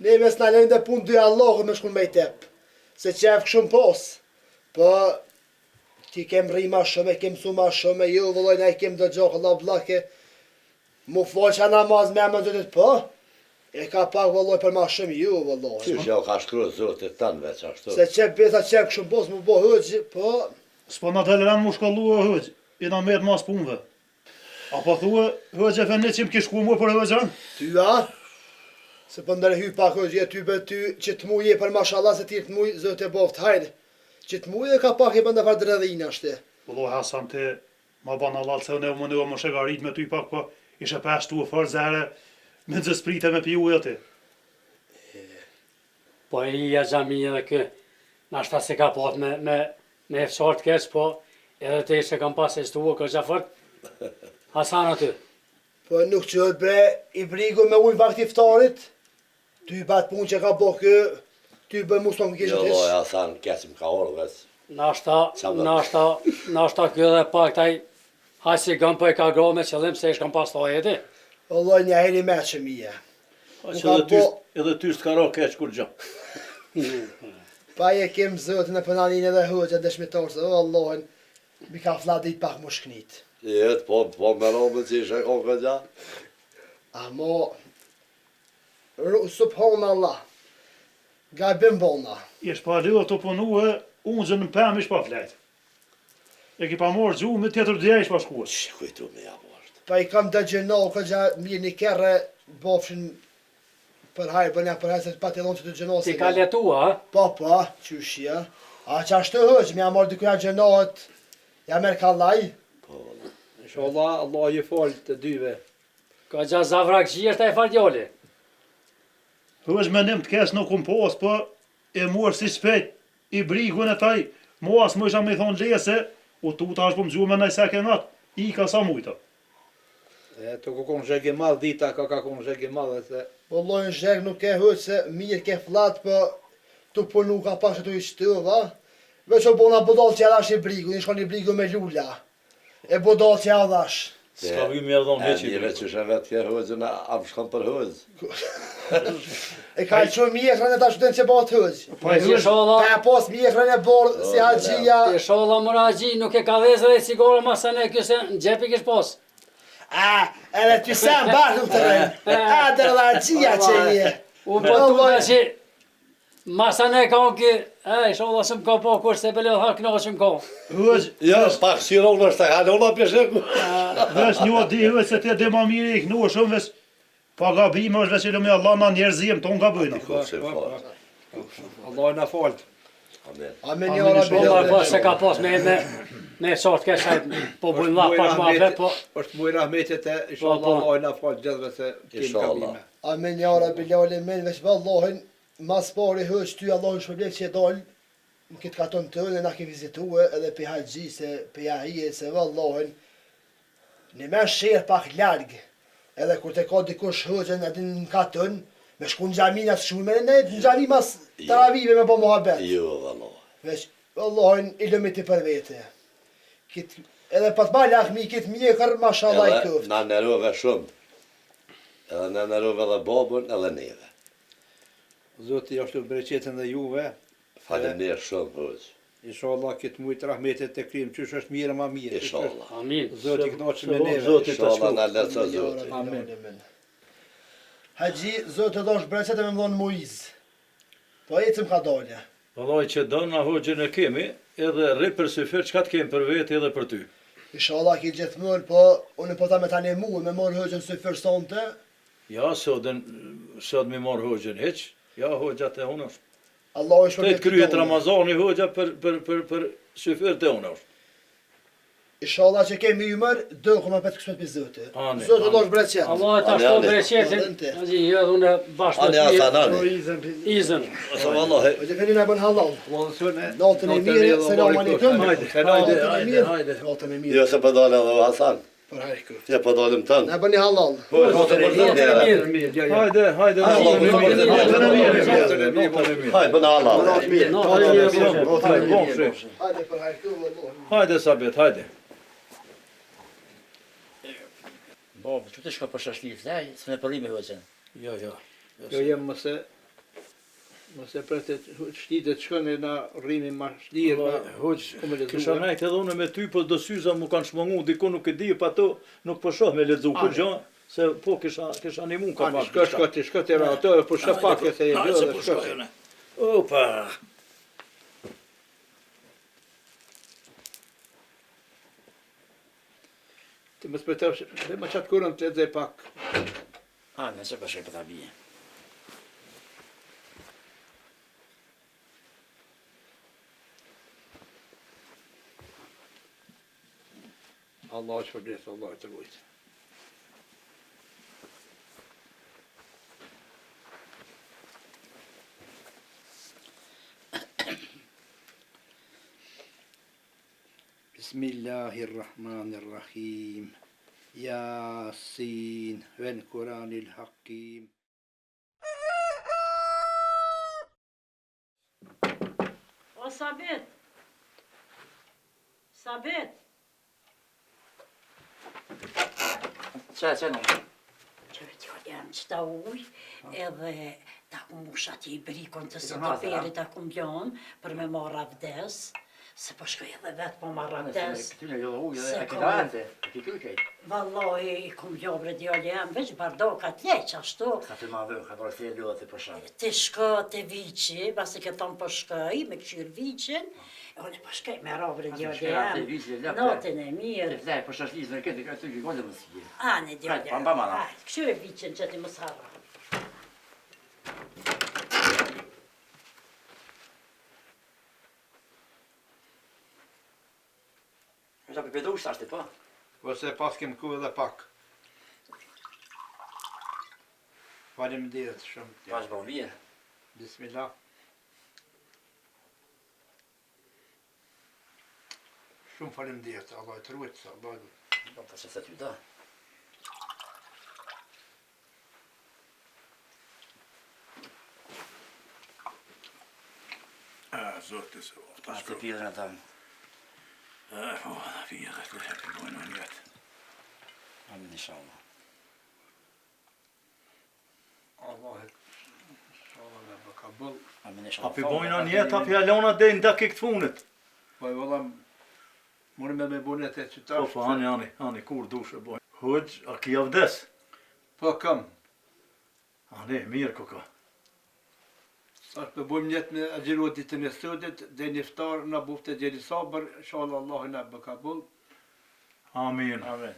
ne mes në lejnë dhe punë dy Allahu me shkun me i tepë. Se qef këshum pos. Po, ti kem rri ma shumë, kem su ma shumë, jo vëlloj ne kem do gjohë, Allah blake. Mu foqa namaz me më dhëtit po. E ka pak vëlloj për ma shumë, jo vëlloj. Qysh ja u ka shkru zotit tanë veç ashtu. Se qef beta qef këshum pos, mu bo hoqë, po. S'po në të lëran mu shkallu o hëq, i na metë mas punve. Apo thue, hëq e fenit që më kishku mu për hëqën? Ty a? Se për ndërë hy pak hoqë, ty bë ty që të mu je për mashallah se ti të mu zëtë e boft, hajde. Që të mu e ka pak e për ndë farë dredhina shte. Vëlloj Hasan ti, ma ban Allah se ne më në më shëgarit me ty pak, po ishe pesh tu e fërë zere, me të sprite me piju e ti. Po i ja gjami edhe kë, nashta se ka pat me efsart keq, po edhe ti se kam pas e stuo kë gjafërt, Hasan aty. Po nuk qëtë bre, i brigu me ujë vakti iftarit, ty bat pun që ka bo kë, ty bë muston më kishë Jo, të loj, ish. Hasan, kesim ka orë veç. Nashta kjo dhe pak taj, hasi gëm për e ka gro me qëllim se ish kam pas të jeti. Allah një heri me që mija. Pa që edhe ty s'ka ro keq kur gjë. Pa e kem zëtën e pënanin edhe hëgjë e dëshmitarë se, o Allahin, mi ka fladit pak më shknit. Jetë, po me romë që ishe o këgja. Amo, subhanallah, gabim bona. Ish pa leo të punu e, unë gjë në pëmë ish pa flet. E ki pa morë gju, me tjetër dhja ish pa shkuat. Që kujtu me javort. Pa i kam dëgjëno, këgja mirë një kere, bofshin për hajrë, bërnja për hajrë, se pa të elonë që të gjënohë. Ti ka letua, ha? Po, qyshja. A që ashtë hëgjë, mi amor dikuja gjënohët, ja merë kallaj. Inshallah, Allah ju falë të dyve. Ka gja zavrak gjirë të e fardjoli. Hësh me nim të kes në kumpos, po e morë si shpejt, i brigun e taj, mos më isha me thonë lese, u tu ta është po më gjuhë me nëjse ke natë, i ka sa mujta. E të ku konë zhegi madhë, dita ka konë zhegi madhë, se... Po lojnë zheg nuk ke hëgjë se mirë ke flatë, po të punu ka pashe të i shtëva. Veç o bona bodal që edhash i brigu, një shko një brigu me lulla. E bodal që edhash. S'ka vi me dhon heqi. Njëve që shë vetë ke hëgjën, a më shkon për hëgjë. E ka që mjekrën e ta shtën që bëhet hëgjë. Po e sholla... Pa e pos mjekrën e borë si haqia. E sholla mëra haji, nuk e ka vezër e cigara masane, kjo se në gjepi kish pos. Edhe ty sen bashkë nuk të rejnë. Dërë dhe haqia që një. U po tu dhe që masane ka unë ki, sholla së më ka po kur se bele dhe këna që më ka. Hëgj, Jo, pak siron është të halona pjesheku. vesh një di hëgj se te dhe ma mirë i kënu shumë vesh, pa gabime është veç e lëmi Allah na njerëzim tonë gabëjna. Allah na falë. Amen. Amen ja rabbi. Po se ka pas me sort kesh po bujnë lak pak ma vet, po... është muj rahmetit e, inshallah Allah na falë gjithve se kemi gabime. Amen ja rabbi, lemin, veç vë Allahin, mas pari hëgjë ty Allahin shpërblet që e dalë, në këtë katon të në na ke vizitue, edhe pe haqji, se pe jahije, se vë Allahin, në me shërë pak largë, edhe kur te ka dikush hëgjën edhe në katon, me shku në gjami në shumë, me në gjami mas taravive me po muhabet. Jo, vëlloh. Veç, Allahin i lëmiti për vete. Edhe pat ma lakmi, kitë mjekër, mashallah i këft. Na nërove shumë. Edhe na nërove dhe babën edhe neve. Zoti ashtu bereqetin dhe juve. Faleminderit shumë, hëgjë. Inshallah këtë mujt rahmetit të krim, qysh është mirë ma mirë. Inshallah. Amin. Zoti kënaqë me neve. Inshallah na leco Zoti. Amen. Haji, Zotë edhe është breqet e me më dhonë Muiz. Po ecim ka dalje. Vallaj që do na hoxhën e kemi, edhe rri për syfir çka të kemi për vetë edhe për ty. Inshallah ki gjithmonë, po unë po ta me tani mu, me marr hoxhën syfir sonte. Ja, sot mi marr hoxhën hiç. Ja, hoxha te unë është. Allahu shpërblet. Te kryet Ramazani hoxha për syfir te unë është. Inshallah që kemi ymër, do kuma për të kësmet për Zotë. Amin. Zotë Allah është breqet. Allah ta shto bereqetin. Azi, jo unë bashkë Ani me ty. asanani. Izën. Asa vallahi. O të këni në bën halal. Natën e mirë, selam aleikum. Hajde. Natën e mirë. Jo se po dalë edhe Hasan. Për hajkë. Ja po dalim tënë. Na bëni halal. Hajde. Hajde bëna Allah. Hajde për hajkë, vëllohi. Hajde Sabet, hajde. Babë, që të shka për shashlit, ne, së me përrimi hoqen. Jo. Jo jem mëse pretet shtitet shkënë na rrimi ma shtirë. Hoq, kisha najt edhe unë me ty, po do syza mu kanë shmongu, diko nuk e di, pa to nuk po shoh me ledzu kur gjo, se po kisha animu ka pak. Shko të ra ato, po shko pak e se e gjë dhe shko. Opa! Ti më spëtav, dhe ma qatë kurën të edhe pak. Nëse përshkaj për ta bije. Allah është përblesë, Allah të lujtë. Bismillahirrahmanirrahim. Yasin vel Kur'anil Hakim. O Sabit. Sabit. Qa në? Që t'jo jam që ta uj, edhe ta ku mush ati i brikon të së të peri ta ku mbjon, për me marrë avdes, se po shkoj edhe vetë po marrë avdes. Vallahi i ku mbjon bre djali jam, veç bardoka t'le që ashtu. Ka të ma vë, ka dorë të lua të përshamë. Ti shko të vici, basi ke thonë po shkoj, me këqyr vicin, e unë po shkoj me robre djali jam, notën e mirë. Të flaj për shashlisë në këtë, ka të të gole më si. Ani djali jam, këqyr vicin që ti më sarra. Qa për pedu shtë po? Ose pas kem ku edhe pak. Faleminderit shumë. Vash bo mirë. Bismillah. Shumë faleminderit, Allah të ruajt, Allah. Do të që se ty da. Zotë se ofta shkru. Të pjedrën e tamë. Po, da pjedrën të hepi bojnë në jetë. Amin inshallah. Allah inshallah me kabul. Amin inshallah. Api bojnë në jetë, api alona dhe në dakik të funit. Po e valla, mërë me bunet e qëtash. Po, ani, kur dushe bojnë. Hoq, a ki avdes? Po, kam. Ani, mirë koka. Sash për bojmë njetë me agjiru ditën e sëdit, dhe njëftar në bufte gjeri sabër, inshallah Allah në bë kabul. Amin. Amin.